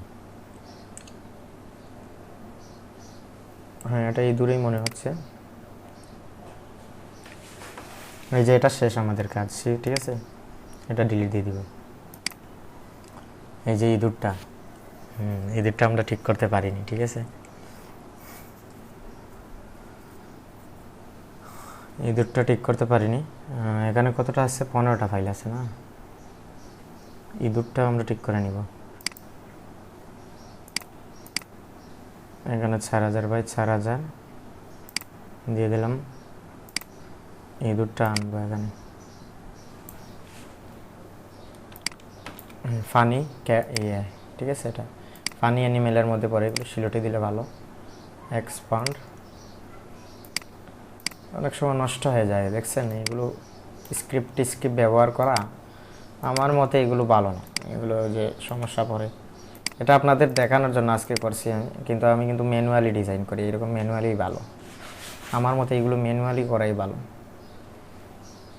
হ্যাঁ এটা ইঁদুরই মনে হচ্ছে। এই যে এটা শেষ আমাদের কাজ, ঠিক আছে, এটা ডিলিট দিয়ে দিব। এই যে ইঁদুরটা, ইঁদুরটা আমরা ঠিক করতে পারিনি, ঠিক আছে, ইঁদুরটা ঠিক করতে পারিনি। এখানে কতটা আছে, 15টা ফাইল আছে না, ইঁদুরটা আমরা ঠিক করে নিব। এখানে 4000 বাই 4000 দিয়ে দিলাম, ইঁদুরটা আনবো এখানে, ফানি ঠিক আছে, এটা ফানি অ্যানিমেলের মধ্যে পড়ে, এগুলো শিলটি দিলে ভালো। এক্সপান্ড, অনেক সময় নষ্ট হয়ে যায়, দেখছেন এগুলো স্ক্রিপ্ট ব্যবহার করা আমার মতে এগুলো ভালো না, এগুলো যে সমস্যা পড়ে, এটা আপনাদের দেখানোর জন্য আজকে করছি আমি, কিন্তু আমি কিন্তু ম্যানুয়ালি ডিজাইন করি, এরকম ম্যানুয়ালি ভালো, আমার মতে এগুলো ম্যানুয়ালি করাই ভালো।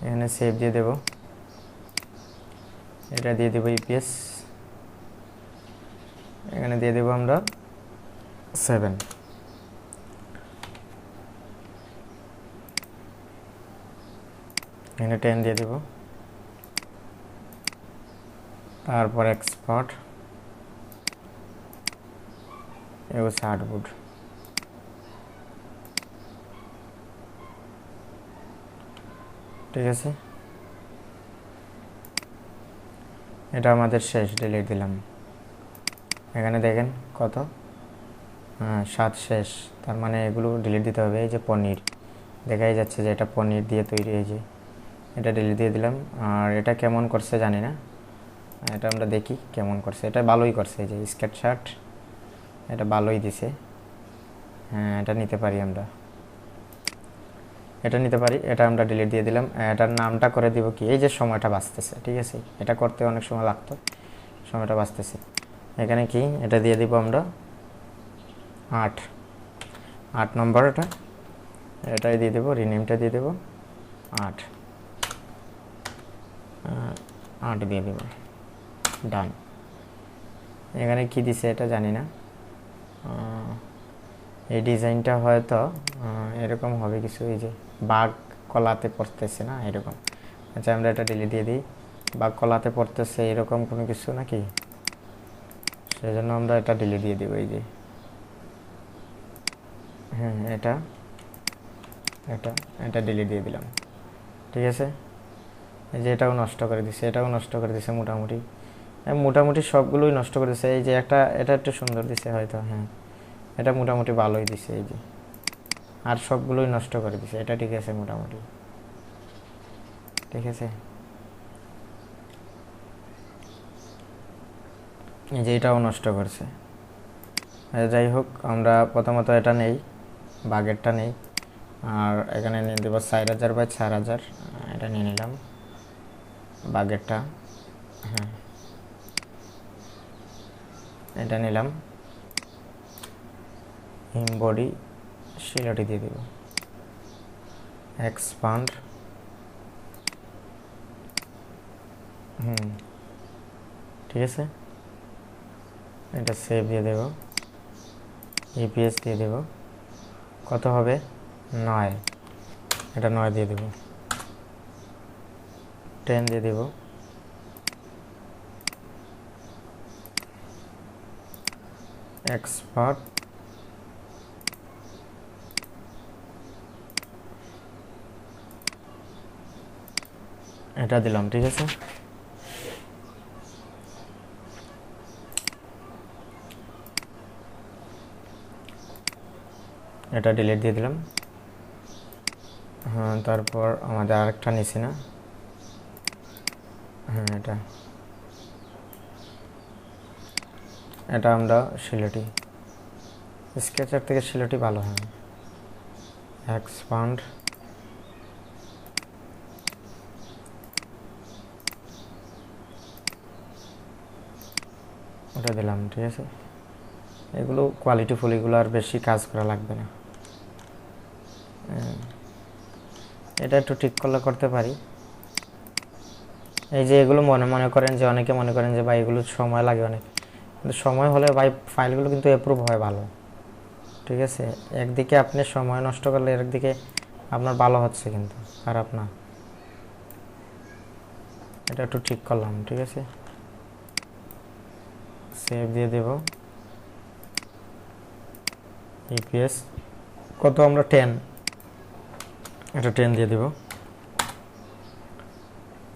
এখানে সেভ দিয়ে দেব, এটা দিয়ে দেবো ইপিএস, এখানে দিয়ে দেবো আমরা 7, এখানে 10 দিয়ে দেব, তারপর এক্সপোর্ট ইউজ হার্ডউড। ঠিক আছে, এটা আমাদের শেষ, ডিলিট দিলাম। এখানে দেখেন কত, 7 শেষ, তার মানে এগুলো ডিলিট দিতে হবে। এই যে পনির দেখাই যাচ্ছে যে এটা পনির দিয়ে তৈরি, এই যে এটা ডিলিট দিয়ে দিলাম। আর এটা কেমন করছে জানি না, এটা আমরা দেখি কেমন করছে। এটা ভালোই করছে, এই যে স্কেট শার্ট, এটা ভালোই দিছে। হ্যাঁ, এটা নিতে পারি আমরা, এটা নিতে পারি। এটা আমরা ডিলিট দিয়ে দিলাম। এটার নামটা করে দিব কি, এই যে সময়টা বাঁচতেছে। ঠিক আছে, এটা করতে অনেক সময় লাগতো, সময়টা বাঁচতেছে। এখানে কি এটা দিয়ে দিব আমরা 8 নম্বর, এটাই দিয়ে দেবো, রিনেমটা দিয়ে দেবো 8 দিয়ে দেবো, ডান। এখানে কি দিছে এটা জানি না, এই ডিজাইনটা হয়তো এরকম হবে কিছু, এই যে বাঘ কলাতে পড়তেছে না এরকম। আচ্ছা, আমরা এটা ডিলিট দিয়ে দিই। বাঘ কলাতে পড়তেছে এরকম কোনো কিছু নাকি, সেই জন্য আমরা এটা ডিলিট দিয়ে দিব। এই যে হ্যাঁ, এটা এটা এটা ডিলিট দিয়ে দিলাম। ঠিক আছে, এই যে এটাও নষ্ট করে দিছে, এটাও নষ্ট করে দিছে, মোটামুটি সবগুলোই নষ্ট করে দিছে। এই যে এটা একটু সুন্দর দিছে হয়তো, হ্যাঁ এটা মোটামুটি ভালোই দিছে। এই যে আর সবগুলোই নষ্ট করে দিছে, এটা ঠিক আছে মোটামুটি। ঠিক আছে, এই যে এটাও নষ্ট করছে। যাই হোক, আমরা প্রথমত এটা নেই, বাগেরটা নেই। আর এখানে নিয়ে দেবো 4000 বাই 4000, এটা নিয়ে নিলাম বাগেরটা। হ্যাঁ, এটা নিলাম। বডি শিলাটি দিয়ে দেব, এক্সপান্ড। ঠিক আছে, এটা সেভ দিয়ে দেব, ইপিএস দিয়ে দেব। কত হবে, 9, এটা 9 দিয়ে দেব, 10 দিয়ে দেব, এক্সপার্ট। এটা দিলাম। ঠিক আছে, এটা ডিলিট দিয়ে দিলাম। হ্যাঁ, তারপর আমাদের আরেকটা নিছি না, হ্যাঁ এটা আমরা শিলাটি, স্কেচার থেকে শিলাটি ভালো হয়। এক্সপান্ড, ওটা দিলাম। ঠিক আছে, এগুলো কোয়ালিটিফুল, এগুলো আর বেশি কাজ করা লাগবে না। এটা একটু ঠিক করলে করতে পারি। এই যে এগুলো মনে করেন যে অনেকে মনে করেন যে ভাই এগুলো সময় লাগে অনেক, কিন্তু সময় হলে ভাই ফাইলগুলো কিন্তু অ্যাপ্রুভ হয় ভালো। ঠিক আছে, একদিকে আপনি সময় নষ্ট করলে একদিকে আপনার ভালো হচ্ছে, কিন্তু খারাপ না। এটা একটু ঠিক করলাম। ঠিক আছে, সেভ দিয়ে দেব, ইপিএস কত আমরা 10, এটা 10 দিয়ে দেব,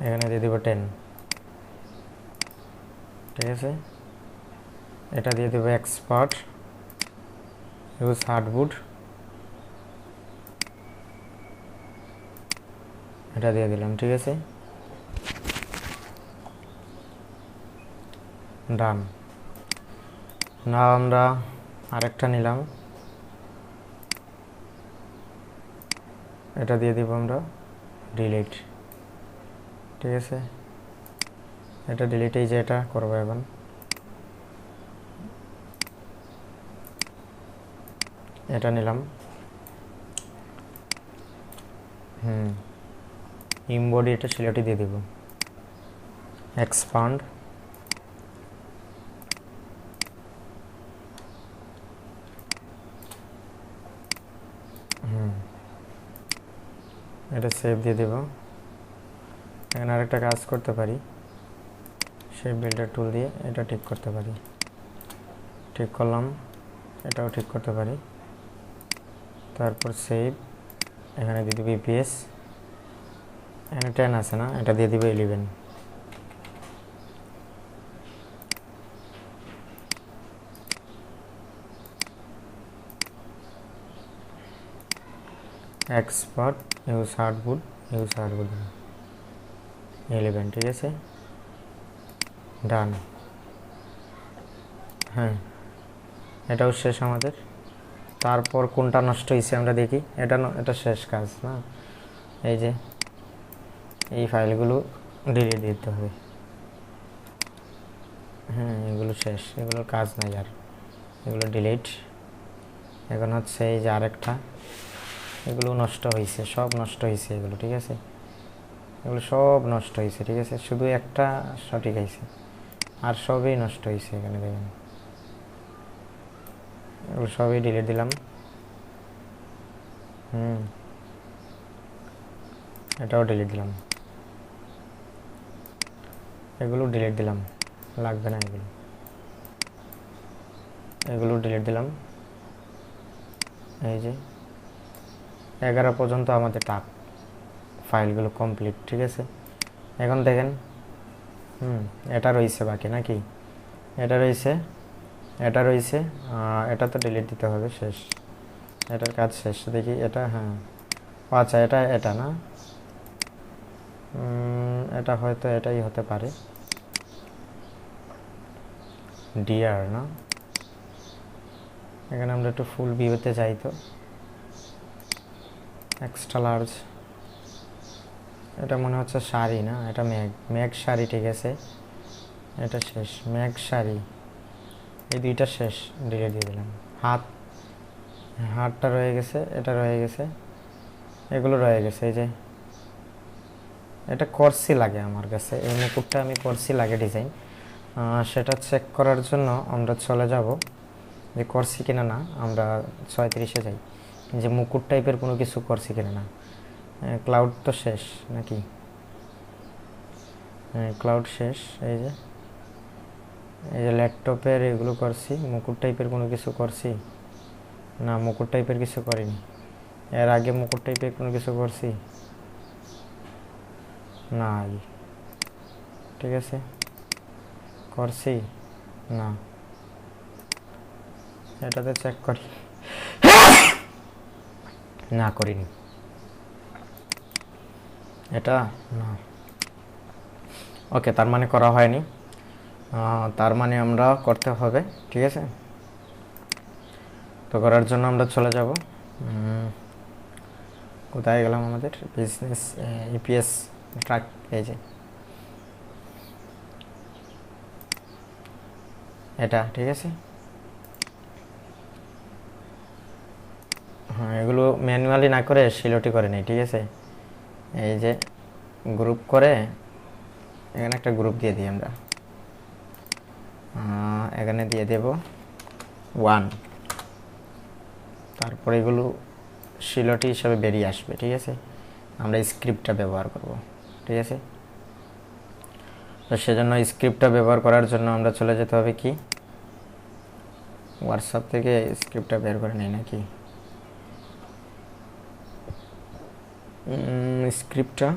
এখানে দিয়ে দেব 10। ঠিক আছে, এটা দিয়ে দেব এক্সপার্ট ইউজ হার্ডউড, এটা দিয়ে দিলাম। ঠিক আছে, ডান। না, আমরা আরেকটা নিলাম, এটা দিয়ে দিব আমরা ডিলিট। ঠিক আছে, এটা ডিলিট, এই যে এটা করবো এখন। এটা নিলাম, ইমবডি, এটা সিলেক্ট দিয়ে দিব, এক্সপান্ড। এটা সেভ দিয়ে দেব, এখানে আরেকটা কাজ করতে পারি, সেই বিল্ডার টুল দিয়ে এটা ঠিক করতে পারি, ঠিক করলাম, এটাও ঠিক করতে পারি। তারপর সেভ, এখানে দিয়ে দিব ইপিএস, এখানে 10 আছে না, এটা দিয়ে দিব 11। এক্সপার্ট ইউজ হার্ডউড 11, ঠিক আছে, ডান। হ্যাঁ, এটাও শেষ আমাদের। তারপর কোনটা নষ্ট হয়েছে আমরা দেখি, এটা শেষ কাজ না, এই যে এই ফাইলগুলো ডিলিট দিতে হবে। হ্যাঁ, এগুলো শেষ, এগুলোর কাজ নাই আর, এগুলো ডিলিট। এখন হচ্ছে এই যে আরেকটা, এগুলো নষ্ট হয়েছে, সব নষ্ট হয়েছে এগুলো, ঠিক আছে, এগুলো সব নষ্ট হয়েছে, ঠিক আছে, শুধু একটা সঠিক হয়েছে, আর সবই নষ্ট হয়েছে। এখানে দেখেন এগুলো সবই ডিলিট দিলাম। এটাও ডিলিট দিলাম, এগুলো ডিলিট দিলাম, লাগবে না এগুলো, এগুলো ডিলিট দিলাম। এই যে 11 পর্যন্ত আমাদের ফাইলগুলো কমপ্লিট, ঠিক আছে। এখন দেখেন, এটা রয়েছে বাকি নাকি, এটা রয়েছে, এটা তো ডিলিট দিতে হবে, শেষ, এটার কাজ শেষ। দেখি এটা, হ্যাঁ, আচ্ছা, এটা না, এটা হয়তো এটাই হতে পারে, ডিআর না। এখানে আমরা একটু ফুল ভিউতে যাই, তো এক্সট্রা লার্জ, এটা মনে হচ্ছে শাড়ি না, এটা মেঘ শাড়ি, ঠিক আছে, এটা শেষ, মেঘ শাড়ি, এই দুইটা শেষ, ডিলিট দিয়ে দিলাম। হাতটা রয়ে গেছে, এটা রয়ে গেছে, এগুলো রয়ে গেছে। এই যে এটা করছি লাগে আমার কাছে, এই মুকুটটা আমি করছি লাগে ডিজাইন, সেটা চেক করার জন্য আমরা চলে যাব যে করছি কিনা না, আমরা 36-এ যাই, যে মুকুট টাইপের কোনো কিছু করছি কিনা না। ক্লাউড তো শেষ নাকি, ক্লাউড শেষ। এই যে ল্যাপটপের এগুলো করছি, মুকুট টাইপের কোনো কিছু করছি না, মুকুট টাইপের কিছু করিনি। এর আগে মুকুট টাইপের কোনো কিছু করছি না, ঠিক আছে, করছি না, এটাতে চেক করি, না করিনি, এটা না, ওকে, তার মানে করা হয়নি, তার মানে আমরা করতে হবে, ঠিক আছে। তো করার জন্য আমরা চলে যাব, কোথায় গেলাম, আমাদের বিজনেস ইপিএস ট্র্যাক, এই যে এটা, ঠিক আছে। হ্যাঁ, এগুলো ম্যানুয়ালি না করে সিলোটি করে নেই, ঠিক আছে। এই যে গ্রুপ করে, এখানে একটা গ্রুপ দিয়ে দিই আমরা, এখানে দিয়ে দেব 1, তারপরে এগুলো সিলোটি হিসাবে বেরিয়ে আসবে, ঠিক আছে। আমরা স্ক্রিপ্টটা ব্যবহার করব, ঠিক আছে। তো সেজন্য স্ক্রিপ্টটা ব্যবহার করার জন্য আমরা চলে যেতে হবে কি, হোয়াটসঅ্যাপ থেকে স্ক্রিপ্টটা বের করে নিই নাকি, স্ক্রিপ্টটা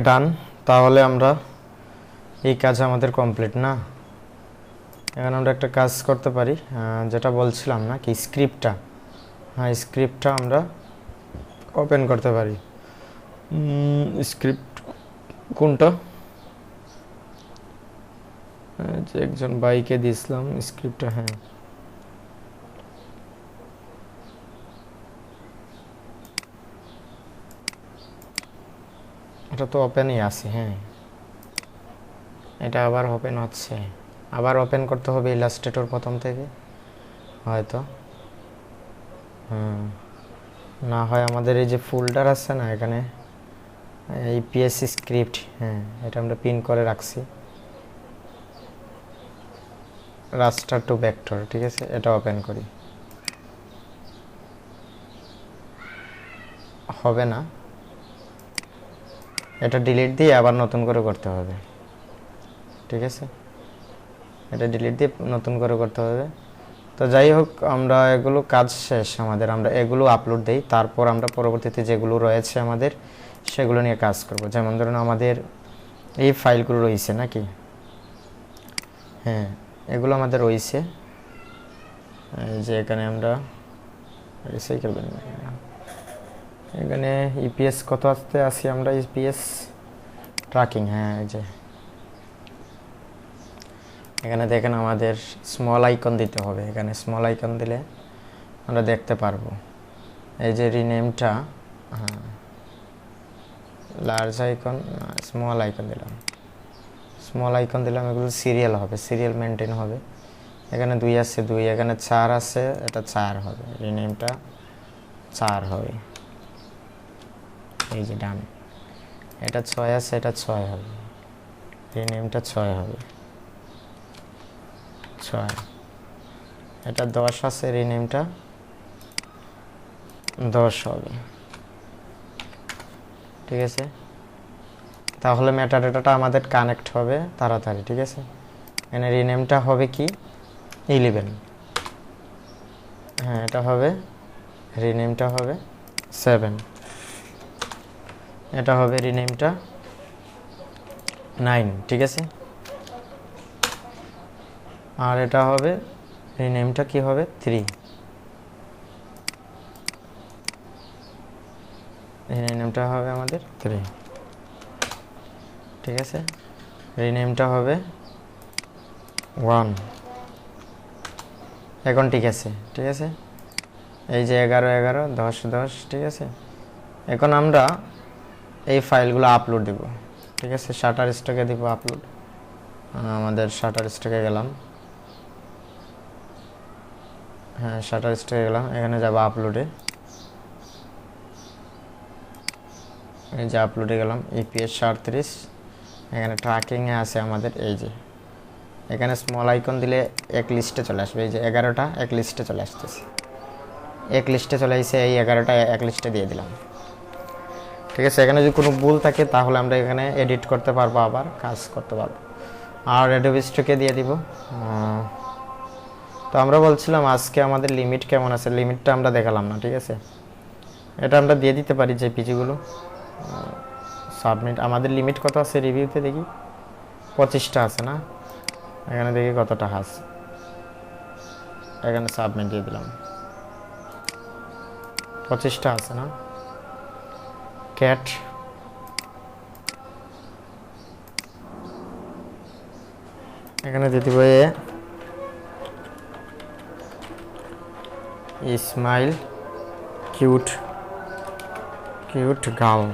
ডান। তাহলে আমরা এই কাজ আমাদের কমপ্লিট না। এখন আমরা একটা কাজ করতে পারি, যেটা বলছিলাম না কি, স্ক্রিপ্টটা, হ্যাঁ, স্ক্রিপ্টটা আমরা ওপেন করতে পারি। স্ক্রিপ্ট কোনটা, যে একজন বাইকে দিয়েছিলাম স্ক্রিপ্টটা, হ্যাঁ, এটা তো ওপেনই আছে, হ্যাঁ, এটা আবার ওপেন হচ্ছে, আবার ওপেন করতে হবে ইলাস্ট্রেটর প্রথম থেকে হয়তো, না হয় আমাদের এই যে ফোল্ডার আছে না, এখানে এই পিএসসি স্ক্রিপ্ট, হ্যাঁ, এটা আমরা পিন করে রাখছি, রাস্টার টু ভেক্টর, ঠিক আছে, এটা ওপেন করি, হবে না, এটা ডিলিট দিয়ে আবার নতুন করে করতে হবে, ঠিক আছে, এটা ডিলিট দিয়ে নতুন করে করতে হবে। তো যাই হোক, আমরা এগুলো কাজ শেষ আমাদের, আমরা এগুলো আপলোড দেই, তারপর আমরা পরবর্তীতে যেগুলো রয়েছে আমাদের সেগুলো নিয়ে কাজ করব। যেমন ধরুন আমাদের এই ফাইলগুলো রয়েছে নাকি, হ্যাঁ এগুলো আমাদের রয়েছে, এই যে এখানে আমরা রিসাইকেল এখানে ইপিএস কত আসতে আসি আমরা, ইপিএস ট্র্যাকিং, হ্যাঁ এই যে এখানে দেখেন আমাদের স্মল আইকন দিতে হবে, এখানে স্মল আইকন দিলে আমরা দেখতে পারবো এই যে রিনেমটা, হ্যাঁ লার্জ আইকন, স্মল আইকন দিলাম, স্মল আইকন দিলাম, এগুলো সিরিয়াল হবে, সিরিয়াল মেনটেন হবে। এখানে 2 আছে 2, এখানে 4 আছে, এটা 4 হবে, রিনেমটা 4 হবে, এই যে ডান, এটা 6 আছে, এটা 6 হবে, রিনেমটা 6 হবে, 6, এটা 10 আছে, রিনেমটা 10 হবে, ঠিক আছে। তাহলে মেটাডাটাটা আমাদের কানেক্ট হবে তাড়াতাড়ি, ঠিক আছে। এখানে রিনেমটা হবে কি 11, হ্যাঁ এটা হবে, রিনেমটা হবে 7, এটা হবে রিনেমটা 9, ঠিক আছে। আর এটা হবে রিনেমটা কি হবে 3, রিনেমটা হবে আমাদের 3, ঠিক আছে। রিনেমটা হবে 1, এখন ঠিক আছে, ঠিক আছে। এই যে 11 11 10 10, ঠিক আছে। এখন আমরা এই ফাইলগুলো আপলোড দিব, ঠিক আছে, শাটার স্টকে দিব আপলোড, আমাদের শাটার স্টকে গেলাম, হ্যাঁ শাটার স্টকে গেলাম, এখানে যাব আপলোডে, এই যে আপলোডে গেলাম, ইপিএস 37, এখানে ট্র্যাকিংয়ে আছে আমাদের, এই যে এখানে স্মল আইকন দিলে এক লিস্টে চলে আসবে, এই যে 11টা এক লিস্টে চলে আসতেছে, এক লিস্টে চলে আসছে, এই 11টা এক লিস্টে দিয়ে দিলাম, ঠিক আছে। এখানে যদি কোনো ভুল থাকে তাহলে আমরা এখানে এডিট করতে পারবো, আবার কাজ করতে পারবো। আর অ্যাডোবি স্টকে দিয়ে দিব। তো আমরা বলছিলাম আজকে আমাদের লিমিট কেমন আছে, লিমিটটা আমরা দেখালাম না, ঠিক আছে। এটা আমরা দিয়ে দিতে পারি জেপিজিগুলো, সাবমিট। আমাদের লিমিট কত আছে রিভিউতে দেখি, 25টা আছে না, এখানে দেখি কতটা আছে, এখানে সাবমিট দিয়ে দিলাম, 25টা আছে না। ক্যাট এখানে দিয়ে দিব Ismail cute cute girl,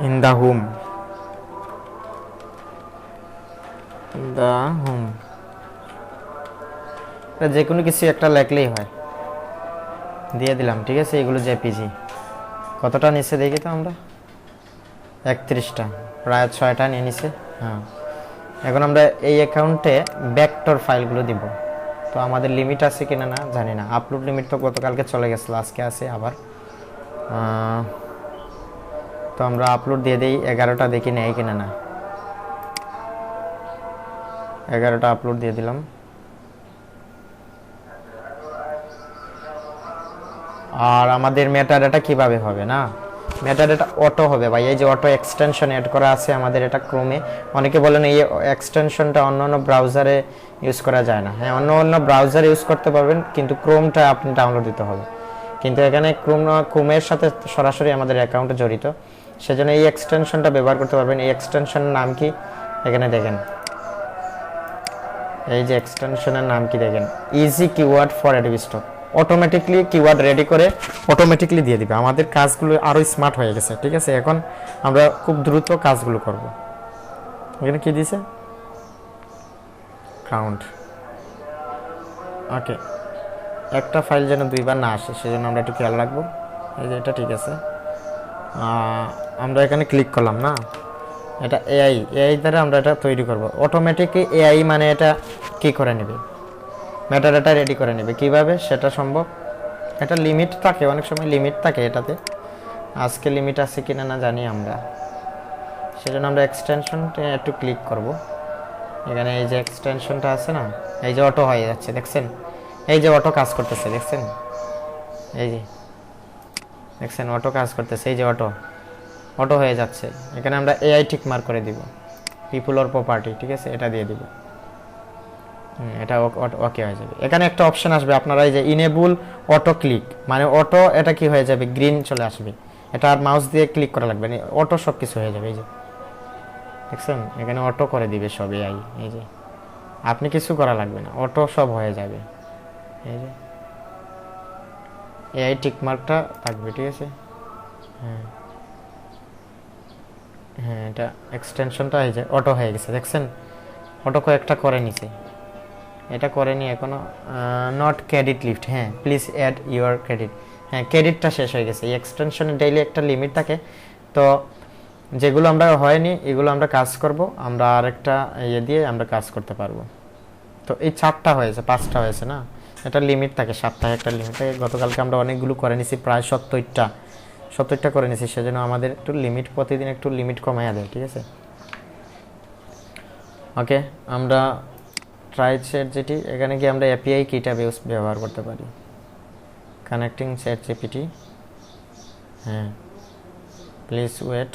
in the home, যে কোনো কিছু একটা লেখলেই হয়, দিয়ে দিলাম, ঠিক আছে। এগুলো জেপিজি কতটা নিচে দেখি তো আমরা, 31টা, প্রায় 6টা নিয়ে নিছে, হ্যাঁ। এখন আমরা এই অ্যাকাউন্টে ভেক্টর ফাইলগুলো দিব, তো আমাদের লিমিট আছে কিনা না জানি না, আপলোড লিমিট তো গতকালকে চলে গেছিলো, আজকে আছে আবার। তো আমরা আপলোড দিয়ে দিই, 11টা দেখি নেই কিনা না, 11টা আপলোড দিয়ে দিলাম। আর আমাদের মেটাডাটা কিভাবে হবে না, মেটাডাটা অটো হবে ভাই, এই যে অটো এক্সটেনশন অ্যাড করা আছে আমাদের এটা ক্রোমে। অনেকে বলেন এই এক্সটেনশনটা অন্য ব্রাউজারে ইউজ করা যায় না, হ্যাঁ অন্য ব্রাউজারে ইউজ করতে পারবেন, কিন্তু ক্রোমটা আপনি ডাউনলোড দিতে হবে। কিন্তু এখানে ক্রোমের সাথে সরাসরি আমাদের অ্যাকাউন্টে জড়িত, সেজন্য এই এক্সটেনশনটা ব্যবহার করতে পারবেন। এই এক্সটেনশনের নাম কি এখানে দেখেন, এই যে এক্সটেনশনের নাম কি দেখেন, easy keyword for Adobe stock. Automatically keyword ready করে অটোমেটিকলি দিয়ে দিবে, আমাদের কাজগুলো আরও স্মার্ট হয়ে গেছে, ঠিক আছে। এখন আমরা খুব দ্রুত কাজগুলো করব। এখানে কি দিয়েছে, কাউন্ট, ওকে একটা ফাইল যেন দুইবার না আসে সেজন্য আমরা একটু খেয়াল রাখবো। এই যে এটা ঠিক আছে, আমরা এখানে ক্লিক করলাম না, এটা এআই দ্বারা আমরা এটা তৈরি করব অটোমেটিকলি। এআই মানে এটা কি করে নেবে, মেটাডাটা রেডি করে নেবে। কিভাবে সেটা সম্ভব, এটা লিমিট থাকে, অনেক সময় লিমিট থাকে এটাতে। আজকে লিমিট আছে কিনা না জানি আমরা, সেজন্য আমরা এক্সটেনশনটা একটু ক্লিক করব। এখানে এই যে এক্সটেনশনটা আছে না, এই যে অটো হয়ে যাচ্ছে দেখছেন, এই যে অটো কাজ করতেছে দেখছেন, এই যে দেখছেন অটো কাজ করতেছে, এই যে অটো হয়ে যাচ্ছে। এখানে আমরা এআই টিক মার্ক করে দিব, পিপল অর প্রপার্টি, ঠিক আছে, এটা দিয়ে দিব। এটা ওকে হয়ে যাবে। এখানে একটা অপশন আসবে আপনারা, এই যে ইনেবল অটো ক্লিক, মানে অটো এটা কি হয়ে যাবে, গ্রিন চলে আসবে। এটা আর মাউস দিয়ে ক্লিক করা লাগবে না, অটো সব কিছু হয়ে যাবে। এই যে দেখছেন এখানে অটো করে দিবে সব এআই, এই যে আপনি কিছু করা লাগবে না, অটো সব হয়ে যাবে। এই যে এআই টিক মার্কটা থাকবে, ঠিক আছে। হ্যাঁ হ্যাঁ, এটা এক্সটেনশনটা এই যে অটো হয়ে গেছে দেখছেন, অটো কয়েকটা করে নিছে। এটা করেনি এখনো, নট ক্রেডিট লিফট, হ্যাঁ প্লিজ অ্যাড ইউর ক্রেডিট, হ্যাঁ ক্রেডিটটা শেষ হয়ে গেছে। এই এক্সটেনশনে ডেইলি একটা লিমিট থাকে, তো যেগুলো আমরা হয়নি এগুলো আমরা কাজ করব, আমরা আরেকটা ইয়ে দিয়ে আমরা কাজ করতে পারবো। তো এই 4টা হয়েছে, 5টা হয়েছে না, এটা লিমিট থাকে, সপ্তাহে একটা লিমিট থাকে। গতকালকে আমরা অনেকগুলো করে নিছি, প্রায় 70টা করে নিছি, সেজন্য আমাদের একটু লিমিট, প্রতিদিন একটু লিমিট কমাইয়া দেয়, ঠিক আছে। ওকে, আমরা ট্রাই চ্যাট জিপিটি, এখানে কি আমরা এপিআই কিটা ব্যবহার করতে পারি, কানেক্টিং চ্যাট জিপিটি। হ্যাঁ প্লিজ ওয়েট,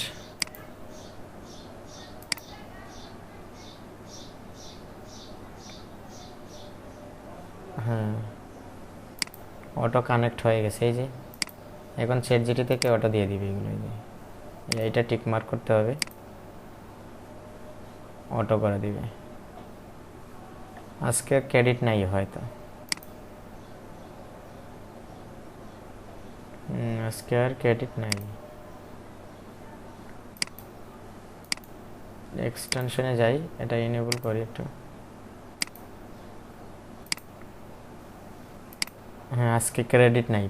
হ্যাঁ অটো কানেক্ট হয়ে গেছে। এই যে এখন চ্যাট জিপিটি থেকে অটো দিয়ে দিবে এগুলো, এই যে এইটা টিক মার্ক করতে হবে, অটো করে দিবে। আজকে ক্রেডিট নাই হয়তো, আজকে আর ক্রেডিট নাই। এক্সটেনশনে যাই, এটা ইনেবল করি একটু। হ্যাঁ আজকে ক্রেডিট নাই,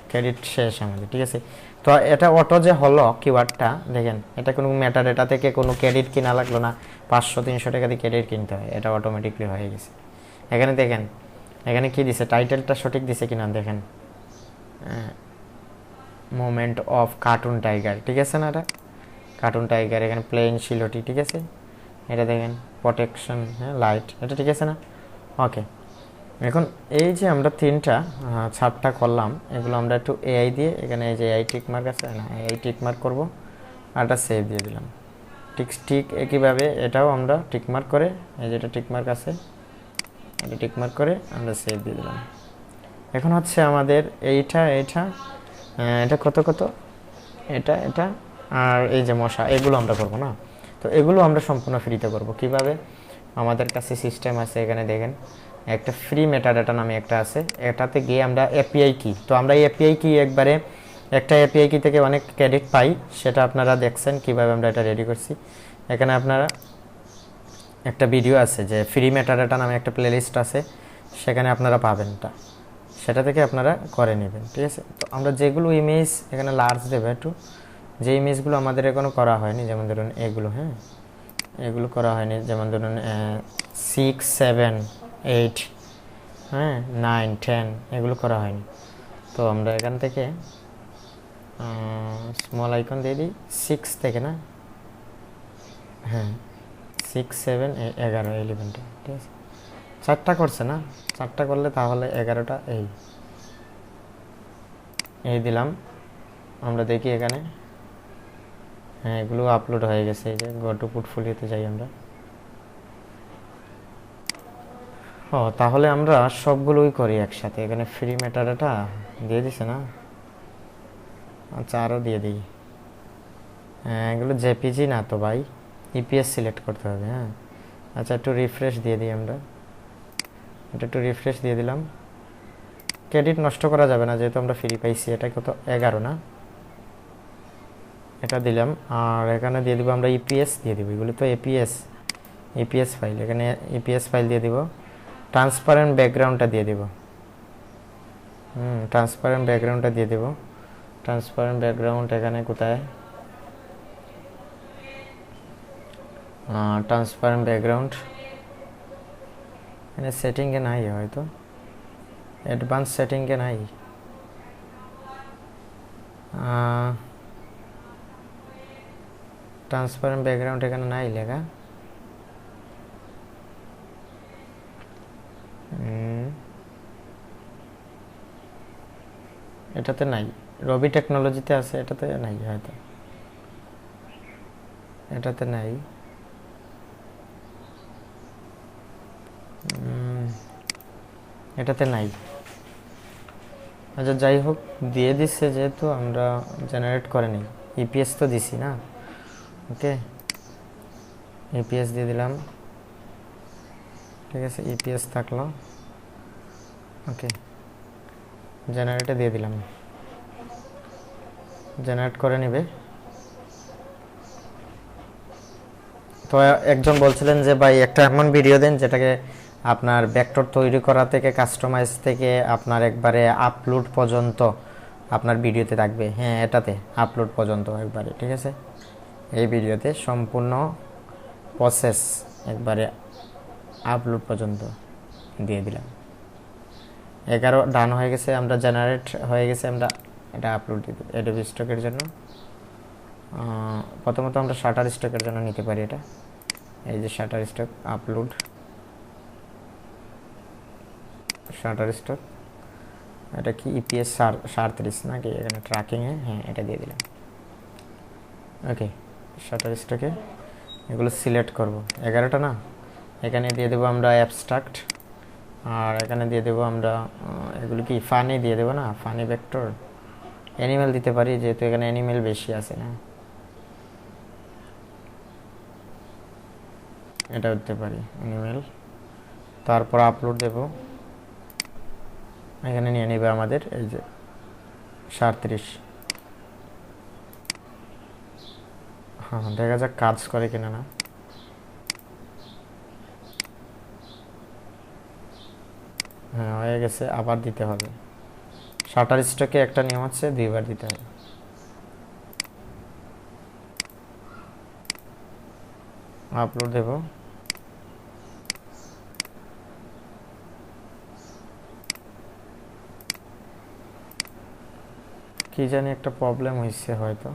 ক্রেডিট শেষ আমাদের, ঠিক আছে। তো এটা অটো যে হলো কিওয়ার্ডটা দেখেন, এটা কোনো মেটাডাটা থেকে কোনো ক্রেডিট কিনা লাগলো না, 500-300 টাকা দিয়ে ক্রেডিট কিনতে হয়, এটা অটোমেটিকলি হয়ে গেছে। এখানে দেখেন, এখানে কি দিছে, টাইটেলটা সঠিক দিছে কিনা দেখেন, মোমেন্ট অফ কার্টুন টাইগার, ঠিক আছে না, এটা কার্টুন টাইগার। এখানে প্লেন শিলটি, ঠিক আছে, এটা দেখেন প্রোটেকশন, হ্যাঁ লাইট, এটা ঠিক আছে না। ওকে, এখন এই যে আমরা 4টা করলাম, এগুলো আমরা একটু এআই দিয়ে, এখানে এই যে এআই টিক মার্ক আছে না, এআই টিক মার্ক করবো, আর এটা সেভ দিয়ে দিলাম। ঠিক একইভাবে এটাও আমরা টিক মার্ক করে, এই যেটা টিক মার্ক আছে এটা টিক মার্ক করে আমরা সেভ দিয়ে দিলাম। এখন হচ্ছে আমাদের এটা কত এটা আর এই যে মশা, এগুলো আমরা করব না। তো এগুলো আমরা সম্পূর্ণ ফ্রিতে করব। কিভাবে, আমাদের কাছে সিস্টেম আছে, এখানে দেখেন একটা ফ্রি মেটাডাটা নামে একটা আছে, এটাতে গিয়ে আমরা এপিআই কি, তো আমরা এই এপিআই কি একবারে একটা এপিআই কি থেকে অনেক ক্রেডিট পাই, সেটা আপনারা দেখছেন কিভাবে আমরা এটা রেডি করছি। এখানে আপনারা একটা ভিডিও আছে যে ফ্রি মেটাডাটা নামে একটা প্লেলিস্ট আছে, সেখানে আপনারা পাবেন, সেটা থেকে আপনারা করে নেবেন, ঠিক আছে। তো আমরা যেগুলো ইমেজ এখানে লার্জ দেবো একটু, যে ইমেজগুলো আমাদের এখনো করা হয়নি, যেমন ধরুন এগুলো, হ্যাঁ এগুলো করা হয়নি, যেমন ধরুন 6, 7, 8, হ্যাঁ 9, 10 এগুলো করা হয়নি। তো আমরা এখান থেকে স্মল আইকন দিয়ে দিই 6 থেকে, না হ্যাঁ 6, 7, 11, 11টা, ঠিক আছে। 4টা করছে না, 4টা করলে তাহলে 11টা এই দিলাম। আমরা দেখি এখানে, হ্যাঁ এগুলো আপলোড হয়ে গেছে। এই যে গো টু পোর্টফোলিওতে যাই আমরা, তাহলে আমরা সবগুলোই করি একসাথে। এখানে ফ্রি মেটাডাটা দিয়ে দিছে না, আচ্ছা আরও দিয়ে দিই। হ্যাঁ এগুলো জেপিজি না তো ভাই, ইপিএস সিলেক্ট করতে হবে। হ্যাঁ আচ্ছা একটু রিফ্রেশ দিয়ে দিই আমরা, এটা একটু রিফ্রেশ দিয়ে দিলাম। ক্রেডিট নষ্ট করা যাবে না যেহেতু আমরা ফ্রি পাইছি। এটা কত, 11 না, এটা দিলাম। আর এখানে দিয়ে দিব আমরা ইপিএস দিয়ে দিব, এগুলো তো ইপিএস ফাইল, এখানে ইপিএস ফাইল দিয়ে দিব। ট্রান্সপারেন্ট ব্যাকগ্রাউন্ডটা দিয়ে দিব, ট্রান্সপারেন্ট ব্যাকগ্রাউন্ডটা দিয়ে দেব। ট্রান্সপারেন্ট ব্যাকগ্রাউন্ড এখানে কোথায়, ট্রান্সপারেন্ট ব্যাকগ্রাউন্ড এখানে সেটিংয়ে নাই, হয়তো অ্যাডভান্স সেটিংয়ে নাই। ট্রান্সপারেন্ট ব্যাকগ্রাউন্ড এখানে নাই লেখা। এটাতে নাই, রবি টেকনোলজিতে আছে, এটাতে নাই হয়তো, এটাতে নাই। এটাতে নাই। আচ্ছা যাই হোক, দিয়ে দিচ্ছে যেহেতু আমরা জেনারেট করে নিই। ইপিএস তো দিছি না, ওকে ইপিএস দিয়ে দিলাম, ঠিক আছে ইপিএস থাকলো, ওকে জেনারেটে দিয়ে দিলাম, জেনারেট করে নেবে। তো একজন বলছিলেন যে ভাই একটা এমন ভিডিও দেন যেটাকে আপনার ভেক্টর তৈরি করা থেকে কাস্টমাইজ থেকে আপনার একবারে আপলোড পর্যন্ত আপনার ভিডিওতে থাকবে। হ্যাঁ এটাতে আপলোড পর্যন্ত একবারে, ঠিক আছে এই ভিডিওতে সম্পূর্ণ প্রসেস একবারে আপলোড পর্যন্ত দিয়ে দিলাম। 11 ডান হয়ে গেছে, আমরা জেনারেট হয়ে গেছে, আমরা এটা আপলোড দিয়ে দেব। অ্যাডোবি স্টকের জন্য প্রথমত আমরা শাটার স্টকের জন্য নিতে পারি এটা, এই যে shutter stock upload, shutter stock এটা কি ইপিএস 37 নাকি এখানে ট্র্যাকিংয়ে, হ্যাঁ এটা দিয়ে দিলাম। ওকে শাটার স্টকে এগুলো সিলেক্ট করব, 11টা না, এখানে দিয়ে দেবো আমরা অ্যাবস্ট্রাক্ট, আর এখানে দিয়ে দেবো আমরা এগুলো কি ফানি দিয়ে দেবো না, ফানি ভেক্টর, অ্যানিমেল দিতে পারি যেহেতু এখানে অ্যানিমেল বেশি আছে না, এটা দিতে পারি অ্যানিমেল। তারপর আপলোড দেব, এখানে নিয়ে নেবে আমাদের এই যে 37। হ্যাঁ দেখা যাক কাজ করে কিনা না। হ্যাঁ হয়ে গেছে, আবার দিতে হবে। শাটার স্টকে একটা নিয়ম আছে, 2বার দিতে হবে। আপলোড দেব, কি জানি একটা প্রবলেম হয়েছে হয়তো,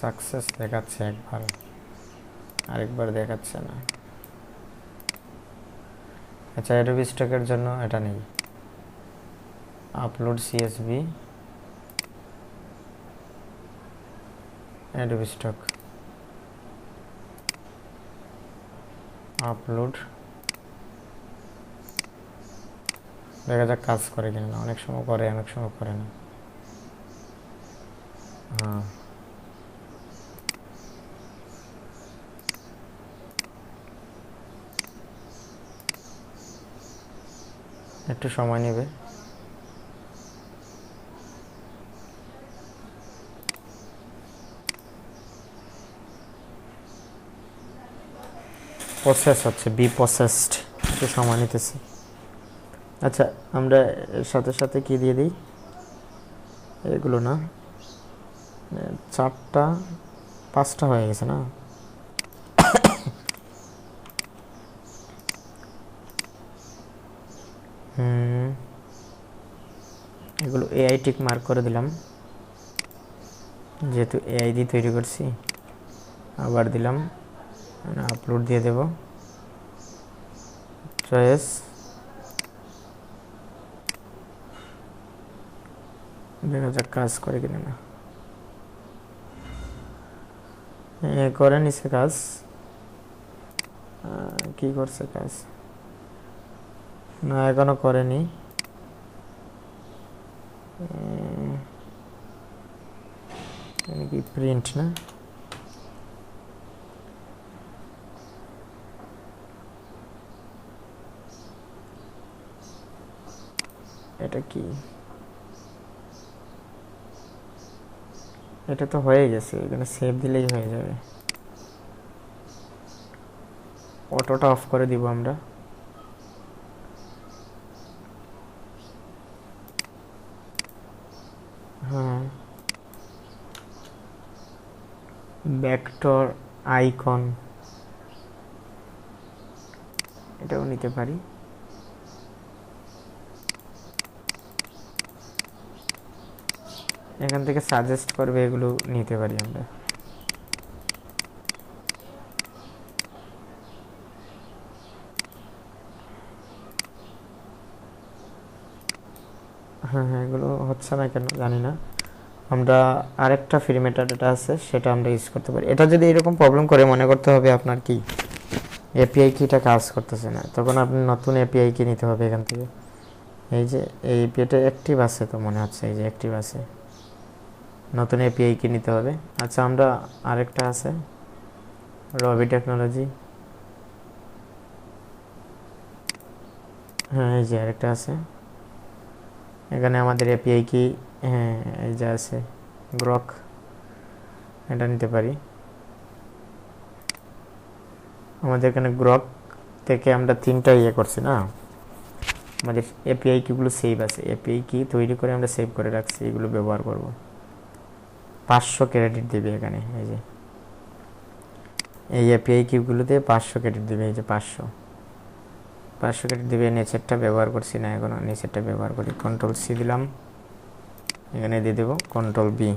সাকসেস দেখাচ্ছে একবার, আরেকবার দেখাচ্ছে না। আচ্ছা অ্যাডোবি স্টকের জন্য এটা নেই, upload CSV Adobe stock upload, দেখা যাক কাজ করে কিনা না, অনেক সময় করে অনেক সময় করে না। হ্যাঁ একটু সময় নেবে। প্রসেস হচ্ছে, বি প্রসেসড, একটু সময় নিতেছে। আচ্ছা আমরা এর সাথে সাথে কি দিয়ে দিই, এগুলো না 4টা 5টা হয়ে গেছে না, এগুলো এআই টিক মার্ক করে দিলাম যেহেতু এআই দিয়ে তৈরি করছি। আবার দিলাম, আপলোড দিয়ে দেব, চয়েস দেখা যাক কাজ করে কিনা না। করে নিছে কাজ, কি করছে কাজ না এখনো করেনি, কি প্রিন্ট না, এটা কি, এটা তো হয়ে গেছে, এখানে সেভ দিলেই হয়ে যাবে। অটোটা অফ করে দিব আমরা। হ্যাঁ, ভেক্টর আইকন এটাও নিতে পারি। এখান থেকে সাজেস্ট করবে, এগুলো নিতে পারি আমরা। হ্যাঁ হ্যাঁ, এগুলো হচ্ছে না কেন জানি না। আমরা আরেকটা ফ্রি মেটাডাটা আছে, সেটা আমরা ইউজ করতে পারি। এটা যদি এরকম প্রবলেম করে, মনে করতে হবে আপনার কি এপিআই কিটা কাজ করতেছে না, তখন আপনি নতুন এপিআই কি নিতে হবে এখান থেকে। এই যে এই এপিআইটা অ্যাক্টিভ আছে তো মনে হচ্ছে, এই যে অ্যাক্টিভ আছে, নতুন এপিআই কি নিতে হবে। আচ্ছা, আমরা আরেকটা আছে রবি টেকনোলজি। হ্যাঁ, এই যে আরেকটা আছে, এখানে আমাদের এপিআই কি, হ্যাঁ এই যে আছে গ্রক, এটা নিতে পারি। আমাদের এখানে গ্রক থেকে আমরা 3টা করছি না, আমাদের এপিআই কিগুলো সেভ আছে, এপিআই কি তৈরি করে আমরা সেভ করে রাখছি, এগুলো ব্যবহার করব। 500 ক্রেডিট দেবে এখানে, এই যে এই এপিআই কিগুলোতে 500 ক্রেডিট দেবে, এই যে 500 ক্রেডিট দেবে। নেচারটা ব্যবহার করছি না এখন, নেচারটা ব্যবহার করি। কন্ট্রোল সি দিলাম, এখানে দিয়ে দেবো কন্ট্রোল বি।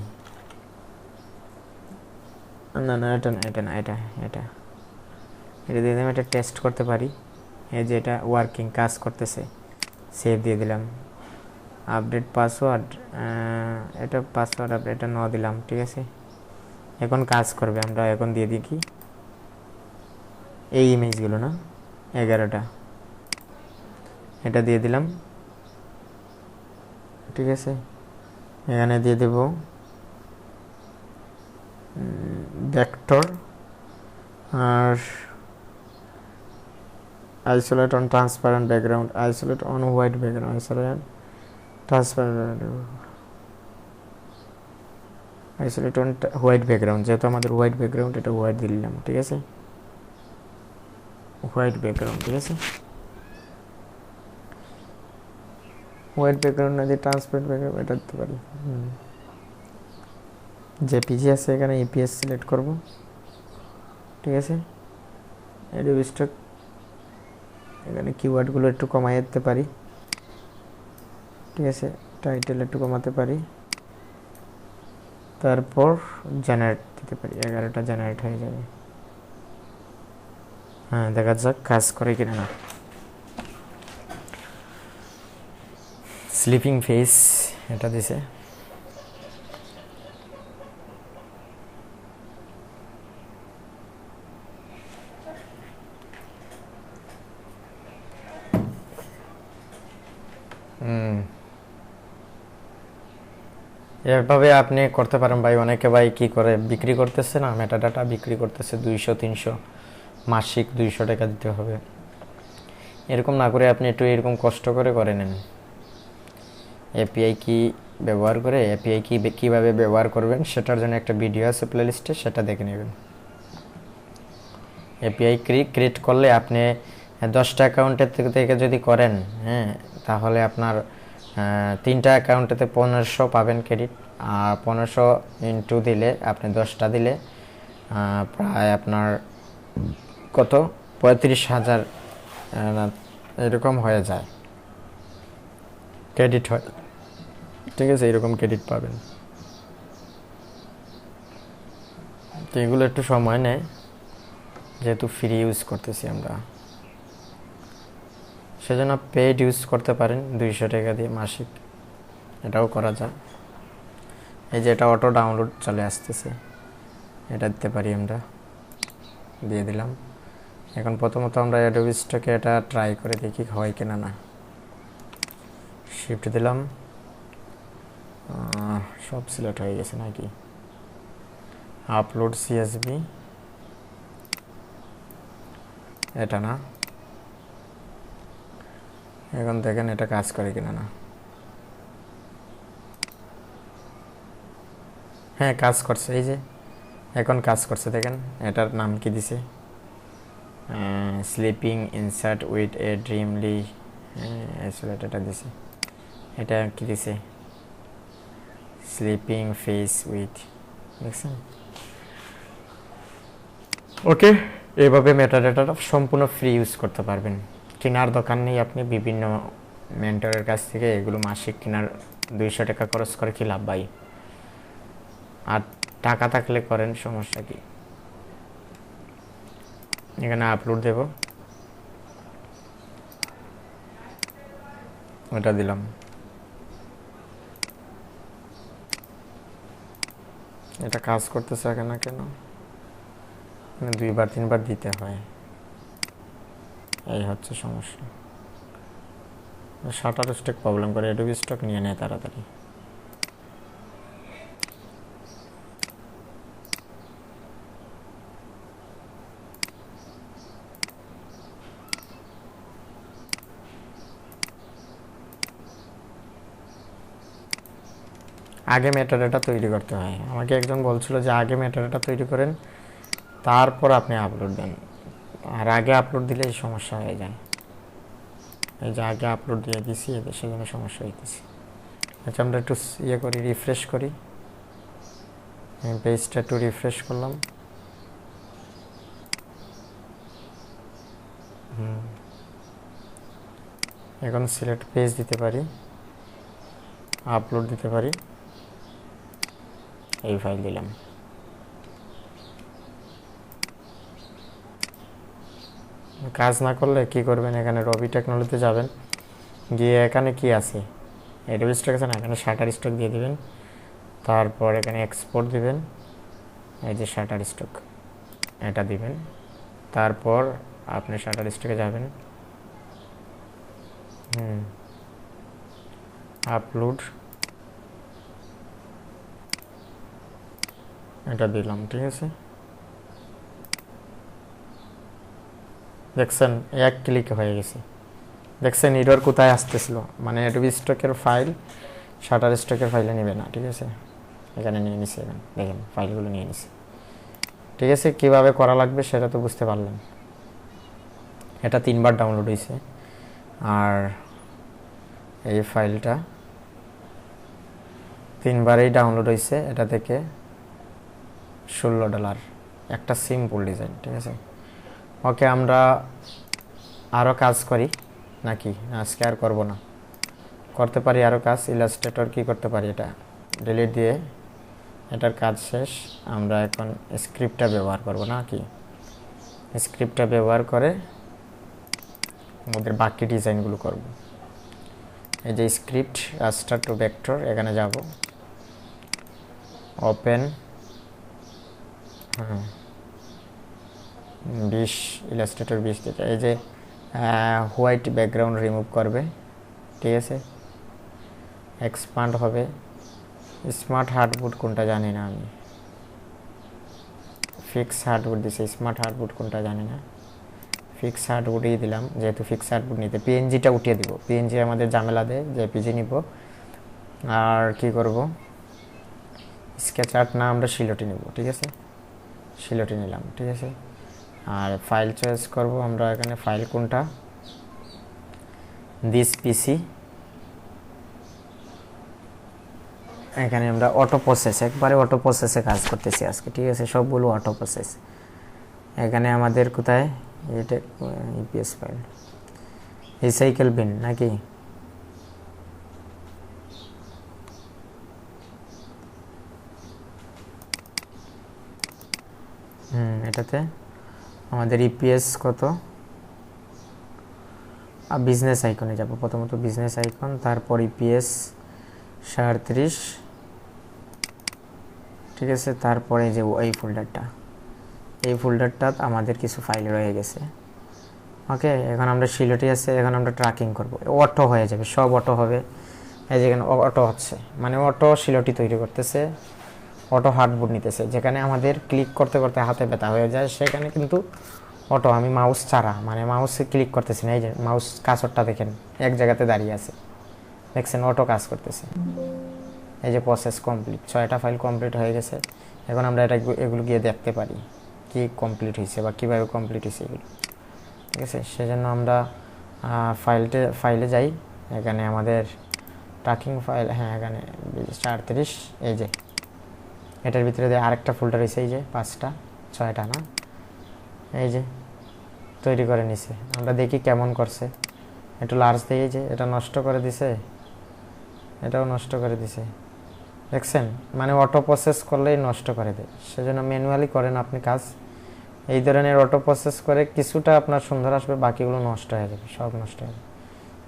না না, এটা না, এটা না, এটা এটা এটা দিয়ে দিলাম, এটা টেস্ট করতে পারি। এই যে এটা ওয়ার্কিং, কাজ করতেছে, সেভ দিয়ে দিলাম। আপডেট পাসওয়ার্ড, এটা পাসওয়ার্ড আপডেট, এটা দিলাম, ঠিক আছে। এখন কাজ করবে, আমরা এখন দিয়ে দিই কি এই ইমেজগুলো না, 11টা, এটা দিয়ে দিলাম, ঠিক আছে। এখানে দিয়ে দেব ভেক্টর আর isolate on transparent background, isolate on white background, isolate transparent, isolate on white background, যেহেতু আমাদের হোয়াইট ব্যাকগ্রাউন্ড, এটা হোয়াইট দিলাম, ঠিক আছে। হোয়াইট ব্যাকগ্রাউন্ড, ঠিক আছে। হোয়াইট ব্যাকগ্রাউন্ড না দিয়ে ট্রান্সপারেন্ট ব্যাকগ্রাউন্ড, এটা দিতে পারি। জেপিজি আছে, এখানে ইপিএস সিলেক্ট করব, ঠিক আছে। অ্যাডোবি স্টক, এখানে কিওয়ার্ডগুলো একটু কমাই দিতে পারি, ঠিক আছে। টাইটেল একটু কমাতে পারি, তারপর জেনারেট দিতে পারি, 11টা জেনারেট হয়ে যাবে। হ্যাঁ, দেখা যাক কাজ করে কিনা না। স্লিপিং ফেস এটা দিছে, এভাবে আপনি করতে পারেন ভাই। অনেকে ভাই কি করে বিক্রি করতেছে না, মেটাডাটা বিক্রি করতেছে 200-300, মাসিক 200 টাকা দিতে হবে। এরকম না করে আপনি একটু এরকম কষ্ট করে নেন। এপিআই কি ব্যবহার করে, এপিআই কি কীভাবে ব্যবহার করবেন সেটার জন্য একটা ভিডিও আছে প্লেলিস্টে, সেটা দেখে নেবেন। এপিআই ক্রিয়েট করলে আপনি 10টা অ্যাকাউন্টের থেকে যদি করেন, হ্যাঁ, তাহলে আপনার 3টা অ্যাকাউন্টেতে 1500 পাবেন ক্রেডিট। আর 1500 ইন্টু দিলে, আপনি 10টা দিলে প্রায় আপনার কত 35,000 এরকম হয়ে যায়, ক্রেডিট হয়, ঠিক আছে। এরকম ক্রেডিট পাবেন। তো এগুলো একটু সময় নেয়, যেহেতু ফ্রি ইউজ করতেছি আমরা, সেজন্য পেড ইউজ করতে পারেন 200 টাকা দিয়ে মাসিক, এটাও করা যায়। এই যে এটা অটো ডাউনলোড চলে আসতেছে, এটা দিতে পারি, আমরা দিয়ে দিলাম। এখন প্রথমত আমরা অ্যাডোবি স্টকে এটা ট্রাই করে দেখি হয় কিনা না। শিফট দিলাম, সব সিলেক্ট হয়ে গেছে নাকি। আপলোড সিএসভি, এটা না। এখন দেখেন এটা কাজ করে কিনা না। হ্যাঁ, কাজ করছে, এই যে এখন কাজ করছে, দেখেন এটার নাম কি দিছে, স্লিপিং ইনসার্ট উইথ এ ড্রিমলি এটা দিছে, এটা কি দিছে, স্লিপিং ফেস উইথ, দেখছেন? ওকে, এভাবে মেটাডাটাটা সম্পূর্ণ ফ্রি ইউজ করতে পারবেন, কেনার দোকান নেই। আপনি বিভিন্ন মেন্টরের কাছ থেকে এগুলো মাসিক কেনার 200 টাকা খরচ করে কি লাভ ভাই? আর টাকা থাকলে করেন, সমস্যা কি? এখানে আপলোড দেব, ওটা দিলাম। এটা কাজ করতেছে না কেন? 2বার 3বার দিতে হয়, এই হচ্ছে সমস্যা। শাটার স্টক প্রবলেম করে, অ্যাডোবি স্টক নিয়ে নেয় তাড়াতাড়ি। আগে মেটাডাটা তৈরি করতে হয়। আমাকে একজন বলছিল যে আগে মেটাডাটা তৈরি করেন, তারপর আপনি আপলোড দেন। আর আগে আপলোড দিলে এই সমস্যা হয়ে যায়। এই যে আগে আপলোড দিয়ে দিছি, এদের সেজন্য সমস্যা হইতেছে। আচ্ছা, আমরা একটু ইয়ে করি, রিফ্রেশ করি। পেজটা একটু রিফ্রেশ করলাম। এখন সিলেক্ট পেজ দিতে পারি, আপলোড দিতে পারি, এই ফাইল দিলাম। কাজ না করলে কি করবেন, এখানে রবি টেকনোলজিতে যাবেন, গিয়ে এখানে কি আছে, অ্যাডোবি স্টক আছে না, এখানে শাটার স্টক দিয়ে দিবেন। তারপর এখানে এক্সপোর্ট দিবেন, এই যে শাটার স্টক, এটা দিবেন। তারপর আপনি শাটার স্টকে যাবেন, আপলোড, এটা দিলাম, ঠিক আছে। দেখছেন এক ক্লিকে হয়ে গেছে। দেখছেন এরর কোথায় আসতেছিল, মানে অ্যাডোবি স্টকের ফাইল শাটার স্টকের ফাইলে নেবে না, ঠিক আছে। এখানে নিয়ে নিছে, এখানে দেখেন ফাইলগুলো নিয়ে নিছে, ঠিক আছে। কিভাবে করা লাগবে সেটা তো বুঝতে পারলেন। এটা 3বার ডাউনলোড হয়েছে, আর এই ফাইলটা 3বারই ডাউনলোড হয়েছে। এটা থেকে $16, একটা সিম্পল ডিজাইন, ঠিক আছে। ওকে, আমরা আরও কাজ করি নাকি? আজকে আর করব না, করতে পারি আরও কাজ। ইলাস্ট্রেটর কি করতে পারি, এটা ডিলিট দিয়ে, এটার কাজ শেষ। আমরা এখন স্ক্রিপ্টটা ব্যবহার করব নাকি? স্ক্রিপ্টটা ব্যবহার করে আমাদের বাকি ডিজাইনগুলো করব। এই যে স্ক্রিপ্ট রাস্টার টু ভেক্টর, এখানে যাব, ওপেন 20 ইলাস্ট্রেটর 20 থেকে, এই যে হোয়াইট ব্যাকগ্রাউন্ড রিমুভ করবে, ঠিক আছে। এক্সপান্ড হবে, স্মার্ট হার্ডবোর্ড কোনটা জানি না আমি, ফিক্স হার্ডবোর্ড দিছে, স্মার্ট হার্ডবোর্ড কোনটা জানি না, ফিক্স হার্ডবোর্ডই দিলাম, যেহেতু ফিক্স হার্ডবোর্ড নিতে পিএনজিটা উঠিয়ে দিব। পিএনজি আমাদের ঝামেলা দেয়, জেপিজি নিব। আর কি করব, স্কেচ আর্ট না, আমরা শিলটি নিব, ঠিক আছে। শিলটি নিলাম, ঠিক আছে। আর ফাইল চয়েস করব আমরা, এখানে ফাইল কোনটা, দিস পিসি। এখানে আমরা অটো প্রসেস, একবারে অটো প্রসেসে কাজ করতেছি আজকে, ঠিক আছে। সবগুলো অটো প্রসেস। এখানে আমাদের কোথায়, এটা ইপিএস ফাইল, রিসাইকেল বিন নাকি, এটাতে আমাদের ইপিএস কত, বিজনেস আইকনে যাব প্রথমত, বিজনেস আইকন, তারপর ইপিএস 37, ঠিক আছে। তারপরে যে এই ফোল্ডারটা, এই ফোল্ডারটা আমাদের কিছু ফাইল রয়ে গেছে। ওকে, এখন আমরা শিলটি আছে, এখন আমরা ট্র্যাকিং করব, অটো হয়ে যাবে, সব অটো হবে। এই যেখানে অটো হচ্ছে, মানে অটো শিলটি তৈরি করতেছে, অটো হার্ডবোর্ড নিতেছে। যেখানে আমাদের ক্লিক করতে করতে হাতে ব্যথা হয়ে যায়, সেখানে কিন্তু অটো, আমি মাউস ছাড়া, মানে মাউসে ক্লিক করতেছি না, এই যে মাউস কার্সরটা দেখেন এক জায়গাতে দাঁড়িয়ে আছে, দেখছেন অটো কাজ করতেছে। এই যে প্রসেস কমপ্লিট, 6টা ফাইল কমপ্লিট হয়ে গেছে। এখন আমরা এগুলো গিয়ে দেখতে পারি কি কমপ্লিট হয়েছে বা কীভাবে কমপ্লিট হয়েছে এগুলো। ঠিক আছে। সেজন্য আমরা ফাইলে যাই, এখানে আমাদের ট্র্যাকিং ফাইল, হ্যাঁ এখানে 38, এই যে এটার ভিতরে আরেকটা ফোল্ডার হয়েছে, এই যে 5টা 6টা না, এই যে তৈরি করে নিছে। আমরা দেখি কেমন করছে, একটু লার্জ দিয়ে, যে এটা নষ্ট করে দিছে, এটাও নষ্ট করে দিছে, দেখছেন? মানে অটো প্রসেস করলেই নষ্ট করে দেয়। সেজন্য ম্যানুয়ালি করেন আপনি কাজ, এই ধরনের অটো প্রসেস করে কিছুটা আপনার সুন্দর আসবে, বাকিগুলো নষ্ট হয়ে যাবে, সব নষ্ট হয়ে যাবে।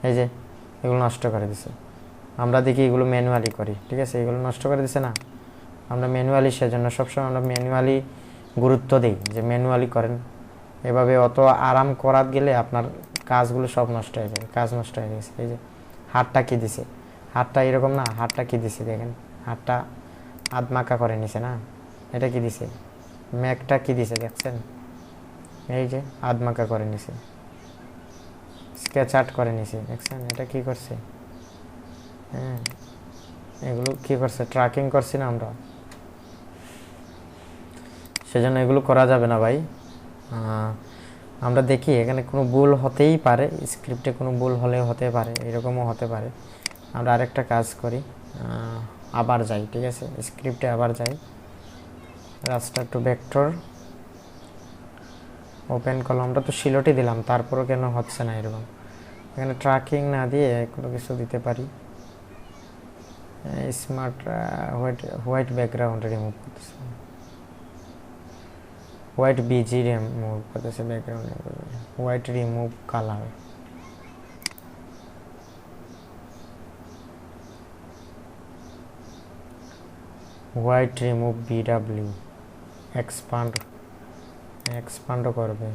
এই যে এগুলো নষ্ট করে দিছে, আমরা দেখি এগুলো ম্যানুয়ালি করি, ঠিক আছে? এগুলো নষ্ট করে দিছে না, আমরা ম্যানুয়ালি, সেজন্য সবসময় আমরা ম্যানুয়ালি গুরুত্ব দিই, যে ম্যানুয়ালি করেন। এভাবে অত আরাম করাত গেলে আপনার কাজগুলো সব নষ্ট হয়ে যাবে, কাজ নষ্ট হয়ে গেছে। এই যে হাতটা কি দিছে, হাতটা এরকম না, হাতটা কি দিছে দেখেন, হাতটা আধমাকা করে নিছে না, এটা কি দিছে, ম্যাকটা কি দিছে দেখছেন, এই যে আধমাকা করে নিছে, স্কেচ আর্ট করে নিছে, দেখছেন? এটা কি করছে, হ্যাঁ এগুলো কি করছে, ট্র্যাকিং করছি না আমরা, সেজন্য এগুলো করা যাবে না ভাই। আমরা দেখি এখানে কোনো ভুল হতেই পারে, স্ক্রিপ্টে কোনো ভুল হলেও হতে পারে, এরকমও হতে পারে। আমরা আরেকটা কাজ করি, আবার যাই, ঠিক আছে? স্ক্রিপ্টে আবার যাই, রাস্টার টু ভেক্টর ওপেন করলাম, আমরা তো শিলটি দিলাম, তারপরও কেন হচ্ছে না এরকম? এখানে ট্র্যাকিং না দিয়ে কোনো কিছু দিতে পারি, স্মার্ট হোয়াইট ব্যাকগ্রাউন্ড রিমুভ করতেছে, হোয়াইট বিজি রিমুভ করতেছে, background white remove colour, white remove BW, এক্সপান্ডও করবে,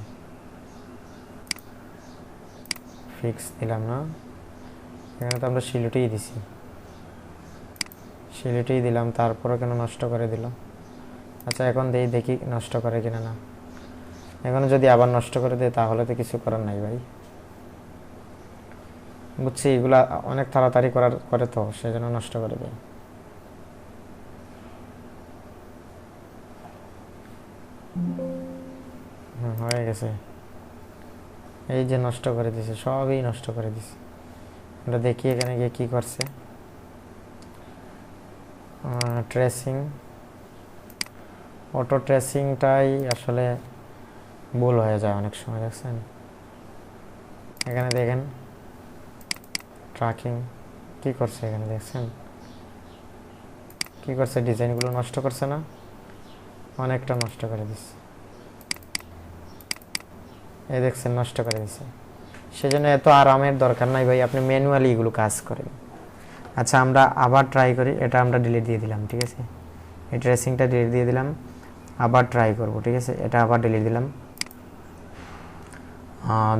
ফিক্স দিলাম না, এখানে তো আমরা শিলুটেই দিলাম, তারপরও কেন নষ্ট করে দিল? আচ্ছা এখন দেখি নষ্ট করে কিনা না, এখন যদি আবার নষ্ট করে দেয় তাহলে তো কিছু করার নাই ভাই, বুঝছি। এগুলা অনেক তাড়াতাড়ি করে তো, সেজন্য নষ্ট করে দেয়। হয়ে গেছে, এই যে নষ্ট করে দিছে, সবই নষ্ট করে দিছে। আমরা দেখি এখানে গিয়ে কি করছে, ট্রেসিং, অটো ট্রেসিংটাই আসলে ভুল হয়ে যায় অনেক সময়, দেখছেন? এখানে দেখেন ট্র্যাকিং কি করছে, এখানে দেখছেন কি করছে, ডিজাইনগুলো নষ্ট করছে না, অনেকটা নষ্ট করে দিচ্ছে, এই দেখছেন নষ্ট করে দিচ্ছে। সেজন্য এত আরামের দরকার নাই ভাই, আপনি ম্যানুয়ালি এগুলো কাজ করেন। আচ্ছা আমরা আবার ট্রাই করি, এটা আমরা ডিলিট দিয়ে দিলাম, ঠিক আছে? এই ট্রেসিংটা ডিলিট দিয়ে দিলাম, আবার ট্রাই করব, ঠিক আছে? এটা আবার ডিলিট দিলাম।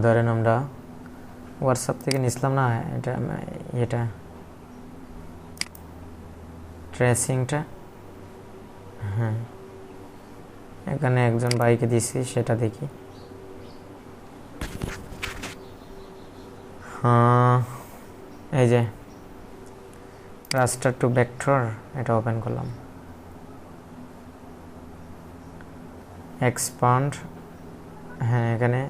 ধরেন আমরা হোয়াটসঅ্যাপ থেকে নিছিলাম না, এটা ট্রেসিংটা, হ্যাঁ এখানে একজন ভাইকে দিছি, সেটা দেখি। এই যে রাস্টার টু ভেক্টর, এটা ওপেন করলাম, এক্সপান্ড, হ্যাঁ এখানে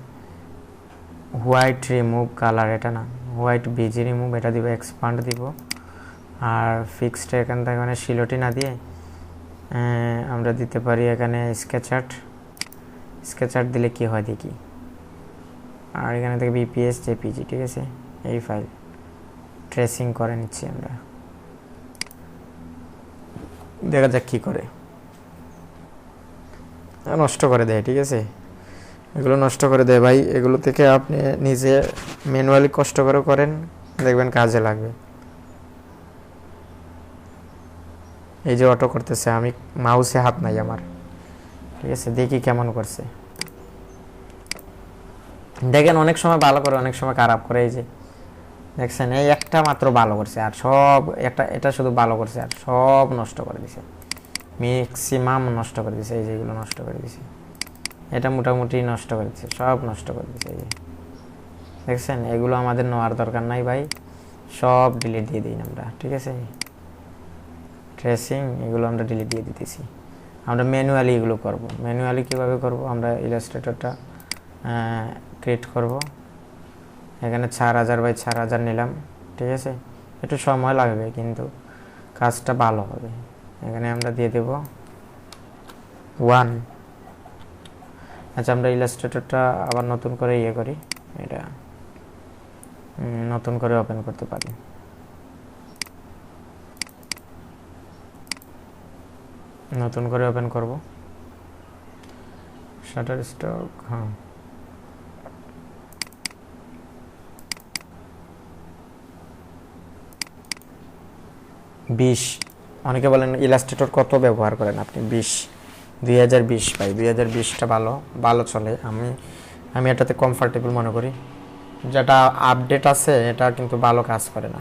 হোয়াইট রিমুভ কালার, এটা না, হোয়াইট বিজি রিমুভ, এটা দিব, এক্সপান্ড দিব। আর ফিক্সড এখান থেকে মানে শিলটি না দিয়ে আমরা দিতে পারি এখানে স্কেচ আর্ট দিলে কি হয় দেখি। আর এখানে থেকে বিপিএস জেপিজি, ঠিক আছে? এই ফাইল ট্রেসিং করে নিচ্ছি আমরা, দেখা যাক কি করে। নষ্ট করে দেয়, ঠিক আছে? এগুলো নষ্ট করে দেয় ভাই, এগুলো থেকে আপনি নিজে ম্যানুয়ালি কষ্ট করে করেন, দেখবেন কাজে লাগবে। এই যে অটো করতেছে, আমি মাউসে হাত নাই আমার, ঠিক আছে? দেখি কেমন করছে, দেখেন অনেক সময় ভালো করে, অনেক সময় খারাপ করে। এই যে দেখছেন, এই একটা মাত্র ভালো করছে, আর সব এটা শুধু ভালো করছে, আর সব নষ্ট করে দিছে, ম্যাক্সিমাম নষ্ট করে দিছে। এই যে এগুলো নষ্ট করে দিছে, এটা মোটামুটি নষ্ট করে দিছে, সব নষ্ট করে দিছে। এই যে দেখছেন, এগুলো আমাদের নেওয়ার দরকার নাই ভাই, সব ডিলিট দিয়ে দিই আমরা, ঠিক আছে? ট্রেসিং এগুলো আমরা ডিলিট দিয়ে দিতেছি, আমরা ম্যানুয়ালি এগুলো করব। ম্যানুয়ালি কীভাবে করব, আমরা ইলাস্ট্রেটরটা ক্রিয়েট করব, এখানে 4000 × 4000 নিলাম, ঠিক আছে। একটু সময় লাগবে কিন্তু কাজটা ভালো হবে। এখানে আমরা দিয়ে দেব 1। আচ্ছা, আমরা ইলাস্ট্রেটরটা আবার নতুন করে করি, এটা নতুন করে ওপেন করতে পারি। নতুন করে ওপেন করব, শাটার স্টক, হ্যাঁ, অনেকে বলেন ইলাস্ট্রেটর কত ব্যবহার করেন আপনি? 2020 পাই, 2020টা ভালো চলে। আমি এটাতে কমফোর্টেবল মনে করি। যেটা আপডেট আছে এটা কিন্তু ভালো কাজ করে না,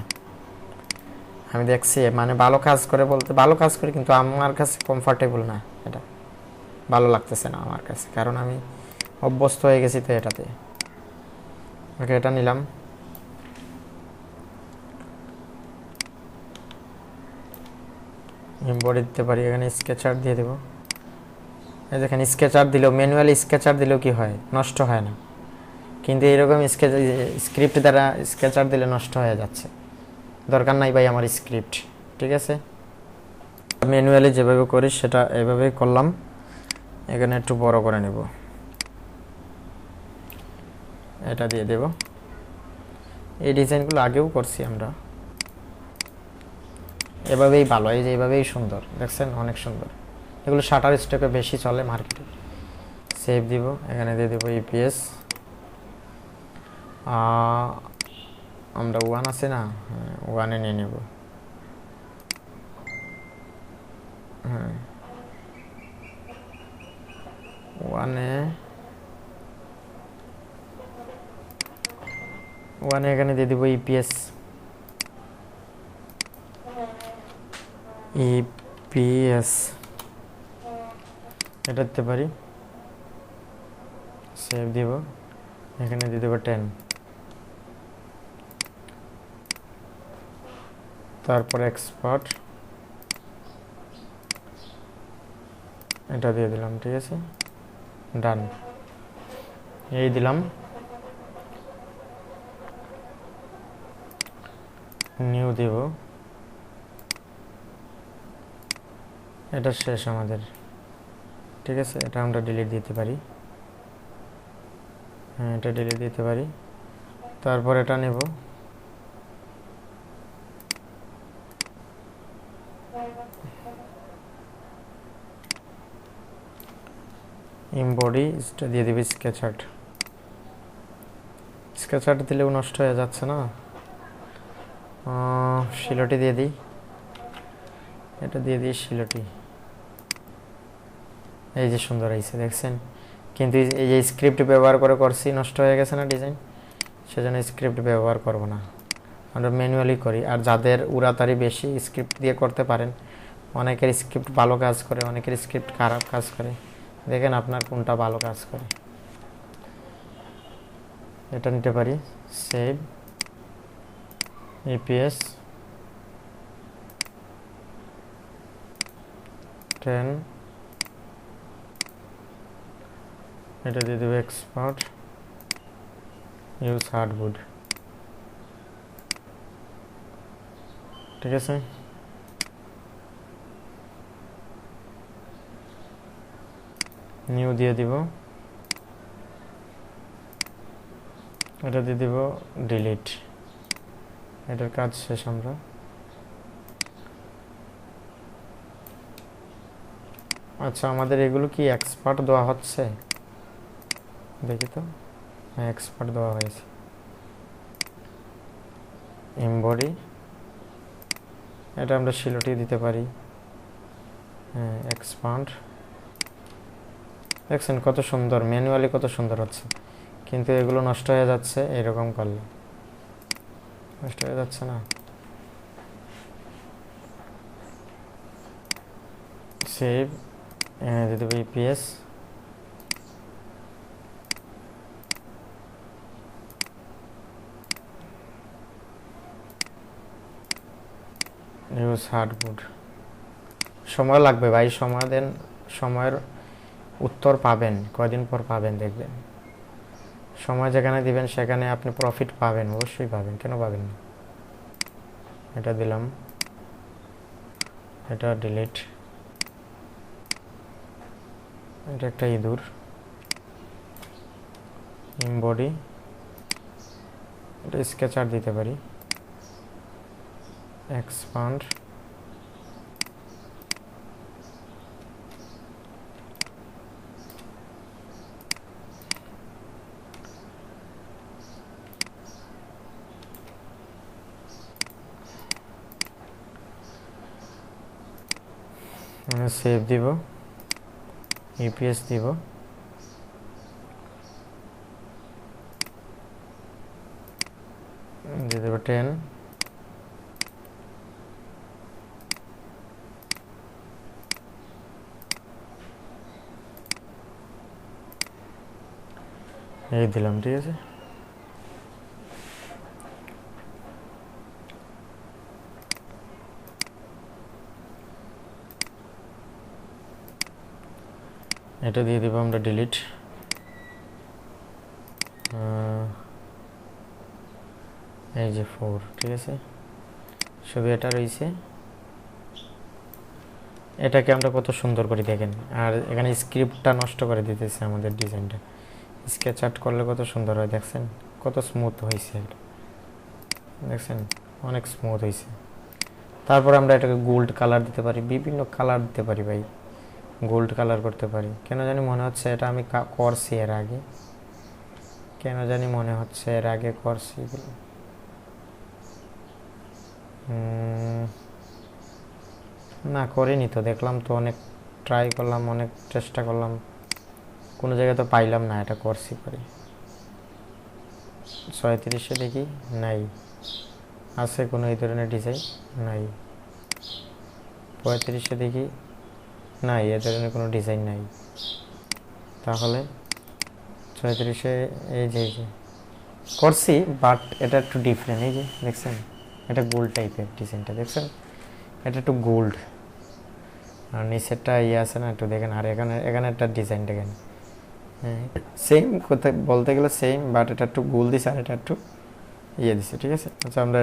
আমি দেখছি। মানে ভালো কাজ করে বলতে ভালো কাজ করে, কিন্তু আমার কাছে কমফোর্টেবল না, এটা ভালো লাগতেছে না আমার কাছে, কারণ আমি অভ্যস্ত হয়ে গেছি তো এটাতে। ওকে, এটা নিলাম। এমবডি দিতে পারি, এখানে স্কেচার দিয়ে দেবো। এই দেখেন, স্কেচার দিলেও, ম্যানুয়ালি স্কেচার দিলেও কি হয়? নষ্ট হয় না। কিন্তু এইরকম স্ক্রিপ্ট দ্বারা স্কেচার দিলে নষ্ট হয়ে যাচ্ছে। দরকার নাই ভাই আমার স্ক্রিপ্ট, ঠিক আছে। ম্যানুয়ালি যেভাবে করি সেটা এভাবেই করলাম। এখানে একটু বড় করে নেব, এটা দিয়ে দেব। এই ডিজাইনগুলো আগেও করছি আমরা, এভাবেই ভালো, এই যে এভাবেই সুন্দর, দেখছেন অনেক সুন্দর। এগুলো শাটার স্টকে বেশি চলে মার্কেটে। সেভ দিব, এখানে দিয়ে দেবো ইপিএস। আমরা 1 আছে না, 1-এ নিয়ে নেব। হ্যাঁ, 1-এ এখানে দিয়ে দেবো ইপিএস। এটা দিতে পারি, সেভ দিব, এখানে দিয়ে দেবো 10। তারপর এক্সপার্ট, এটা দিয়ে দিলাম, ঠিক আছে, ডান। এই দিলাম, নিউ দেব। এটা শেষ আমাদের, ঠিক আছে। এটা আমরা ডিলিট দিতে পারি, হ্যাঁ, এটা ডিলিট দিতে পারি। তারপর এটা নেব, এমবডি, এটা দিয়ে দিবি স্কেচআর্ট। স্কেচআর্ট দিলেও নষ্ট হয়ে যাচ্ছে না। শিলটি দিয়ে দিই, এটা দিয়ে দিই শিলটি। এই যে সুন্দর হয়েছে, দেখছেন। কিন্তু এই যে স্ক্রিপ্ট ব্যবহার করে করছি, নষ্ট হয়ে গেছে না ডিজাইন, সেজন্য স্ক্রিপ্ট ব্যবহার করব না, আমরা ম্যানুয়ালি করি। আর যাদের উড়াতাড়ি বেশি, স্ক্রিপ্ট দিয়ে করতে পারেন। অনেকের স্ক্রিপ্ট ভালো কাজ করে, অনেকের স্ক্রিপ্ট খারাপ কাজ করে। দেখেন আপনার কোনটা ভালো কাজ করে। এটা নিতে পারি, সেভ, ইপিএস 10, এটা দিয়ে দেবো এক্সপার্ট, ইউজ হার্ডউড, ঠিক আছে। নিউ দিয়ে দিব, এটা দিয়ে দিব ডিলিট। এটার কাজ শেষ আমরা। আচ্ছা, আমাদের এগুলো কি এক্সপার্ট দেওয়া হচ্ছে? দেখি তো, হ্যাঁ, এক্সপার্ট দেওয়া হয়েছে। এমবডি, এটা আমরা শিলটি দিতে পারি, হ্যাঁ, এক্সপান্ড। দেখছেন কত সুন্দর, ম্যানুয়ালি কত সুন্দর হচ্ছে। কিন্তু এগুলো নষ্ট হয়ে যাচ্ছে, এরকম করলে নষ্ট হয়ে যাচ্ছে না। সেভ, দিয়ে দেবো ইপিএস, ইউজ হার্ডউড। সময় লাগবে ভাই, সময় দেন, সময়ের উত্তর পাবেন, কয়দিন পর পাবেন দেখবেন। সময় যেখানে দিবেন সেখানে আপনি প্রফিট পাবেন, অবশ্যই পাবেন, কেন পাবেন না। এটা দিলাম, এটা ডিলিট, এটা একটা ইঁদুর, ইমবডি, এটা স্কেচার দিতে পারি, এক্সপান্ড, সেভ দিব, ইপিএস দিব, দিয়ে দেবো 10, এই দিলাম, ঠিক আছে। এটা দিয়ে দেবো আমরা ডিলিট, এই যে 4, ঠিক আছে, শুধু এটা রয়েছে। এটাকে আমরা কত সুন্দর করে দেখেন, আর এখানে স্ক্রিপ্টটা নষ্ট করে দিতেছে আমাদের ডিজাইনটা। স্কেচ আর্ট করলে কত সুন্দর হয়, দেখছেন কত স্মুথ হয়েছে, দেখছেন অনেক স্মুথ হয়েছে। তারপর আমরা এটাকে গোল্ড কালার দিতে পারি, বিভিন্ন কালার দিতে পারি ভাই, গোল্ড কালার করতে পারি। কেন জানি মনে হচ্ছে এটা আমি করছি এর আগে, কেন জানি মনে হচ্ছে এর আগে করছি এগুলো। না করিনি তো, দেখলাম তো, অনেক ট্রাই করলাম, অনেক চেষ্টা করলাম, কোনো জায়গায় তো পাইলাম না এটা করছি পারি। 37-এ দেখি, নাই। আছে কোনো এই ধরনের ডিজাইন? নাই। 35-এ দেখি, নাই, এ ধরনের কোনো ডিজাইন নাই। তাহলে 36-এ এই যে করছি, বাট এটা একটু ডিফারেন্ট। এই যে দেখছেন, এটা গোল্ড টাইপের ডিজাইনটা, দেখছেন এটা একটু গোল্ড, আর নিচেরটা ইয়ে আছে না, একটু দেখেন। আর এখানে একটা ডিজাইন দেখেন, হ্যাঁ সেম, কোথায় বলতে গেলে সেম, বাট এটা একটু গোল দিছে আর এটা একটু ইয়ে দিছে, ঠিক আছে। আচ্ছা আমরা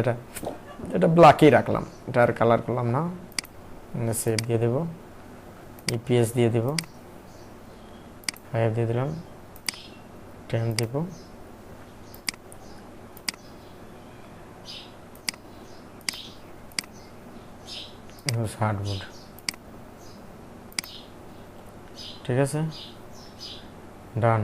এটা ব্ল্যাকই রাখলাম, এটা আর কালার করলাম না। সেভ দিয়ে দেবো, ইপিএস দিয়ে দেবো, 5 দিয়ে দিলাম, 10 দেব, হার্ডবোর্ড, ঠিক আছে, ডান।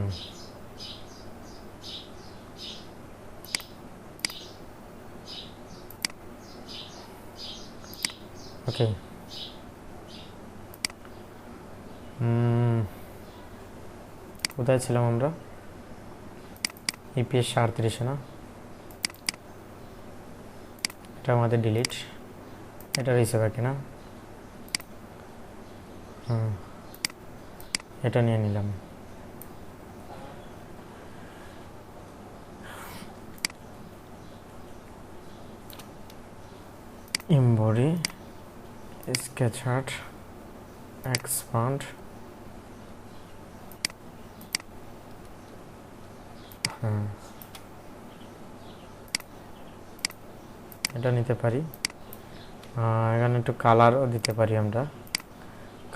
ওকে, কোথায় ছিলাম আমরা? ইপিএস 38-এ না, এটা আমাদের ডিলিট, এটা রয়েছে বাকি না, এটা নিয়ে নিলাম। ইমবডি, স্কেচ আর্ট, এক্সপান্ড, এটা নিতে পারি। এখানে একটু কালারও দিতে পারি আমরা,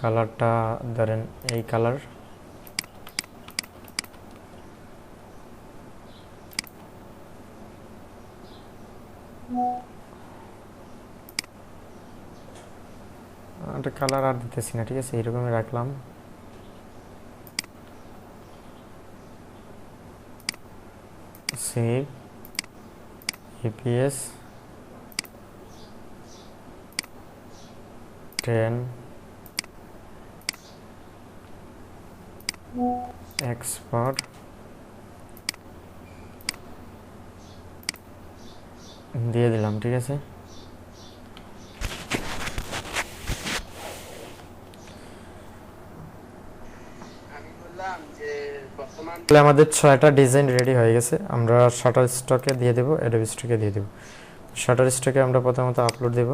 কালারটা ধরেন এই কালার, একটা কালার আর দিতেছি না, ঠিক আছে, এইরকমই রাখলাম। সেভ, ইপিএস 10, এক্সপার্ট দিয়ে দিলাম, ঠিক আছে। আমাদের 6টা ডিজাইন রেডি হয়ে গেছে। আমরা শাটার স্টকে দিয়ে দেবো, অ্যাডোবি স্টকে দিয়ে দেবো। শাটার স্টকে আমরা প্রথমত আপলোড দেব,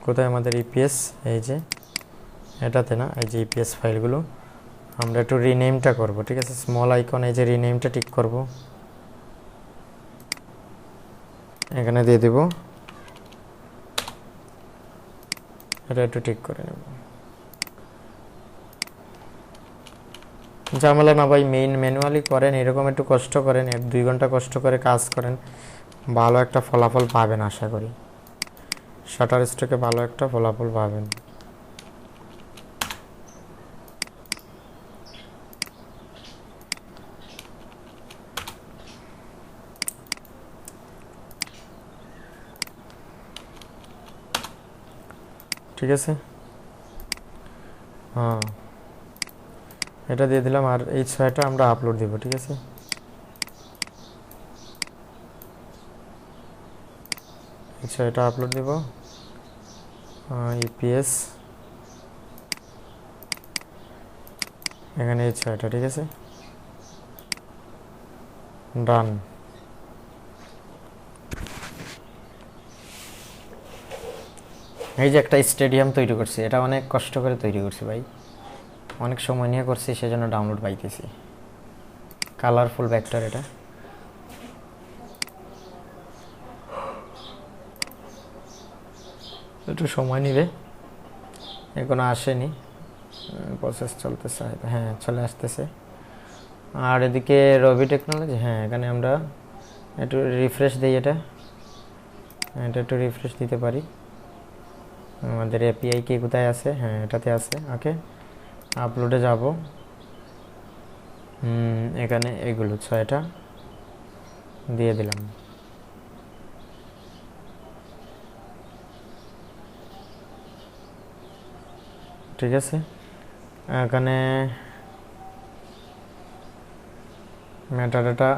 কোথায় আমাদের ইপিএস, এই যে এটাতে না, এই যে ইপিএস ফাইলগুলো আমরা একটু রিনেমটা করব, ঠিক আছে। স্মল আইকন, এই যে রিনেমটা টিক করব, এখানে দিয়ে দেব, এটা একটু ঠিক করে নেব। ঝামেলা না ভাই, মেইন ম্যানুয়ালি করেন, এরকম একটু কষ্ট করেন, 1-2 ঘন্টা কষ্ট করে কাজ করেন, ভালো একটা ফলাফল পাবেন আশা করি। শাটারস্টকে ভালো একটা ফলাফল পাবেন। ঠিক আছে, হ্যাঁ এটা দিয়ে দিলাম। আর এই 6টা আমরা আপলোড দিব, ঠিক আছে। এই 6টা আপলোড দিব, ইপিএস এখানে এই 6টা, ঠিক আছে, ডান। এই যে একটা স্টেডিয়াম তৈরি করছি, এটা অনেক কষ্ট করে তৈরি করছি ভাই, অনেক সময় নিয়ে করছি, সেজন্য ডাউনলোড পাইতেছি। কালারফুল ভেক্টর, এটা একটু সময় নিবে, এখনো আসেনি, প্রসেস চলতেছে, হ্যাঁ চলে আসতেছে। আর এদিকে রবি টেকনোলজি, হ্যাঁ এখানে আমরা একটু রিফ্রেশ দিই, এটা একটু রিফ্রেশ দিতে পারি। আমাদের এপিআই কি কোথায় আছে, হ্যাঁ এটাতে আছে। ওকে, আপলোডে যাব, এখানে এগুলো 6টা দিয়ে দিলাম। ঠিক আছে, এখানে মেটাডাটা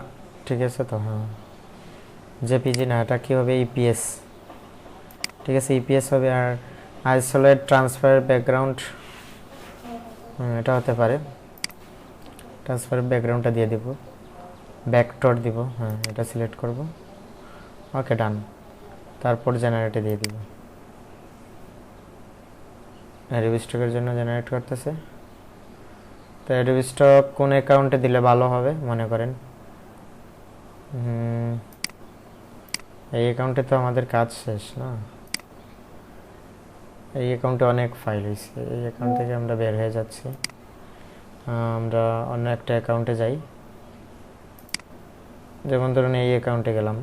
ঠিক আছে তো, হ্যাঁ জেপিজি না, এটা কী হবে, ইপিএস, ঠিক আছে ইপিএস হবে। আর আইসোলেট ট্রান্সফার ব্যাকগ্রাউন্ড, এটা হতে পারে, ট্রান্সফার ব্যাকগ্রাউন্ডটা দিয়ে দিব, ব্যাকটর দিব, হ্যাঁ এটা সিলেক্ট করব। ওকে ডান, তারপর জেনারেটে দিয়ে দিব। অ্যাডোবি স্টকের জন্য জেনারেট করতেছে। তো অ্যাডোবি স্টক কোন অ্যাকাউন্টে দিলে ভালো হবে মনে করেন? এই অ্যাকাউন্টে তো আমাদের কাজ শেষ না, এই অ্যাকাউন্টে অনেক ফাইল হয়েছে, এই অ্যাকাউন্ট থেকে আমরা বের হয়ে যাচ্ছি, আমরা অন্য একটা অ্যাকাউন্টে যাই। যেমন ধরুন এই অ্যাকাউন্টে গেলাম,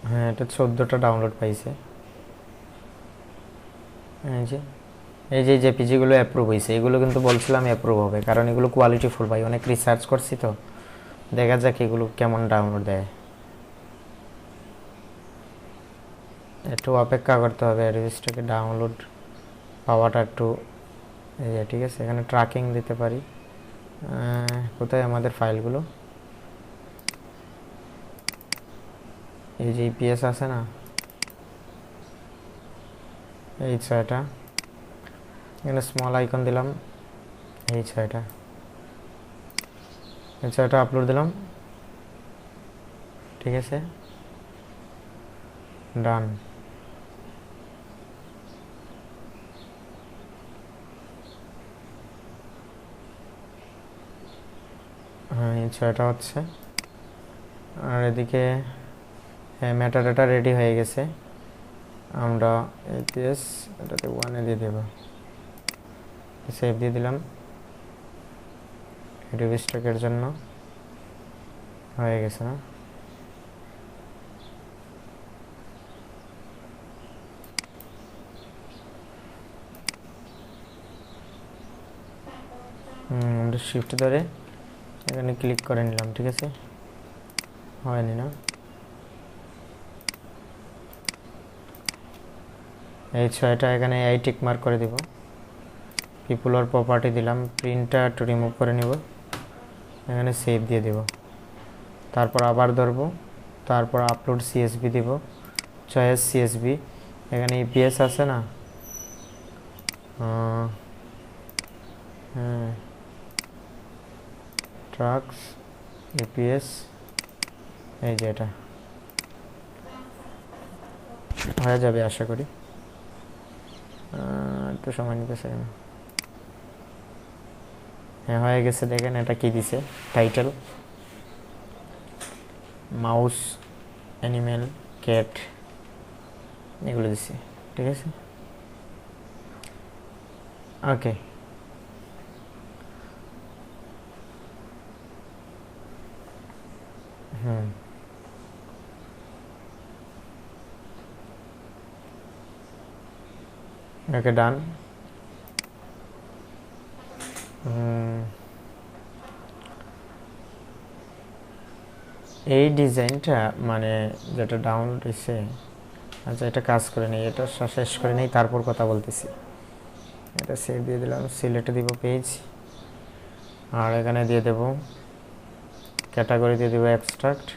হ্যাঁ এটা 14টা ডাউনলোড পাইছে। এই যে জেপিজিগুলো অ্যাপ্রুভ হয়েছে, এগুলো কিন্তু বলছিলাম অ্যাপ্রুভ হবে, কারণ এগুলো কোয়ালিটিফুল ভাই, অনেক রিসার্চ করছি তো, দেখা যাক এগুলো কেমন ডাউনলোড দেয়, একটু অপেক্ষা করতে হবে রেজিস্টারকে ডাউনলোড পাওয়াটা একটু। ঠিক আছে, এখানে ট্র্যাকিং দিতে পারি, কোথায় আমাদের ফাইলগুলো, এই যে ইপিএস আছে না, এই 6টা, এখানে স্মল আইকন দিলাম, এই 6টা, এই 6টা আপলোড দিলাম, ঠিক আছে ডান। হ্যাঁ এই 6টা হচ্ছে। আর এদিকে মেটাডাটা রেডি হয়ে গেছে, আমরা এপিএস এটাতে 1-এ দিয়ে দেব, সেভ দিয়ে দিলাম। অ্যাডোবি স্টকের জন্য হয়ে গেছে না, আমরা শিফট ধরে এখানে ক্লিক করে নিলাম, ঠিক আছে, হয়নি না। এই 6টা এখানে এই টিক মার্ক করে দিব, পিপল আর প্রপার্টি দিলাম, প্রিন্টটা একটু রিমুভ করে নিব, এখানে সেভ দিয়ে দেব, তারপর আবার ধরবো, তারপর আপলোড সিএসবি দিব, চয়েস সিএসবি, এখানে ইপিএস আছে না, হ্যাঁ ট্রাক্স ইপিএস, এই যে এটা হয়ে যাবে আশা করি। একটু সময় নিতেছে। হ্যাঁ হয়ে গেছে, দেখেন এটা কি দিছে, টাইটেল মাউস, অ্যানিমেল, ক্যাট, এগুলো দিছি। ঠিক আছে, ওকে। ওকে ডান। এই ডিজাইনটা মানে যেটা ডাউনলোড হয়েছে, আচ্ছা এটা কাজ করে নেই, এটা শেষ করে নেই, তারপর কথা বলতেছি। এটা সেভ দিয়ে দিলাম, সিলেক্টে দিব পেজ, আর এখানে দিয়ে দেব ক্যাটাগরি, দিয়ে দেব অ্যাবস্ট্রাক্ট,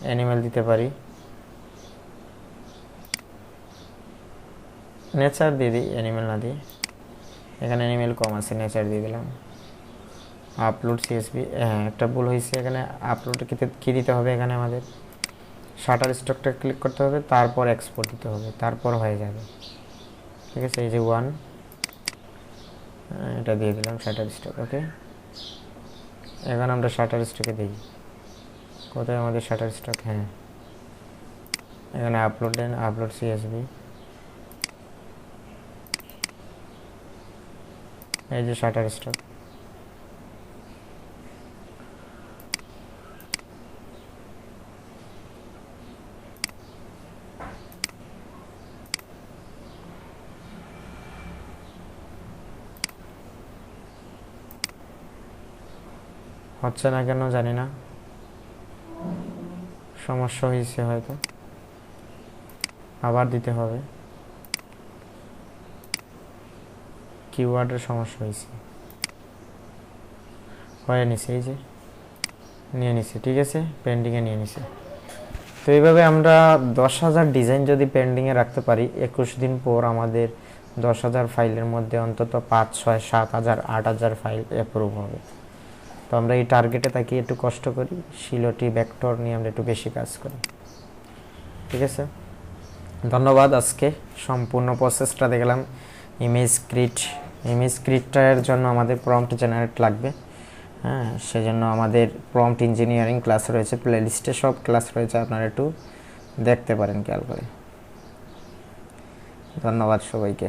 অ্যানিমেল দিতে পারি, নেচার দিয়ে দিই, অ্যানিমেল না দিই, এখানে অ্যানিমেল কম আছে, নেচার দিয়ে দিলাম। আপলোড সিএসভি, হ্যাঁ একটা ভুল হয়েছে এখানে, আপলোডে কী দিতে হবে, এখানে আমাদের শাটার স্টকটা ক্লিক করতে হবে, তারপর এক্সপোর্ট দিতে হবে, তারপর হয়ে যাবে। ঠিক আছে, এই যে 1 এটা দিয়ে দিলাম শাটার স্টক। ওকে, এখন আমরা শাটার স্টকে দিই, কোথায় আমাদের শাটার স্টক, হ্যাঁ এখানে আপলোড দেন, আপলোড সিএসভি, এই যে শাটার স্টক। হচ্ছে না কেন জানি না, সমস্যা হয়েছে হয়তো, আবার দিতে হবে, কিওয়ার্ডের সমস্যা হয়েছে, হয়ে নিছে, এই যে নিয়ে নিছে। ঠিক আছে, পেন্ডিংয়ে নিয়ে নিছে। তো এইভাবে আমরা 10,000 ডিজাইন যদি পেন্ডিংয়ে রাখতে পারি, 21 দিন পর আমাদের 10,000 ফাইলের মধ্যে অন্তত 5, 6, 7,000, 8,000 ফাইল অ্যাপ্রুভ হবে। তো আমরা এই টার্গেটে থাকি, একটু কষ্ট করি, শিলটি ভেক্টর নিয়ে আমরা একটু বেশি কাজ করি। ঠিক আছে, ধন্যবাদ। আজকে সম্পূর্ণ প্রসেসটা দেখলাম। ইমেজ ক্রিয়েটটার জন্য আমাদের প্রম্পট জেনারেট লাগবে, হ্যাঁ সেজন্য আমাদের প্রম্পট ইঞ্জিনিয়ারিং ক্লাস রয়েছে, প্লেলিস্টে সব ক্লাস রয়েছে, আপনারা একটু দেখতে পারেন খেয়াল করে। ধন্যবাদ সবাইকে।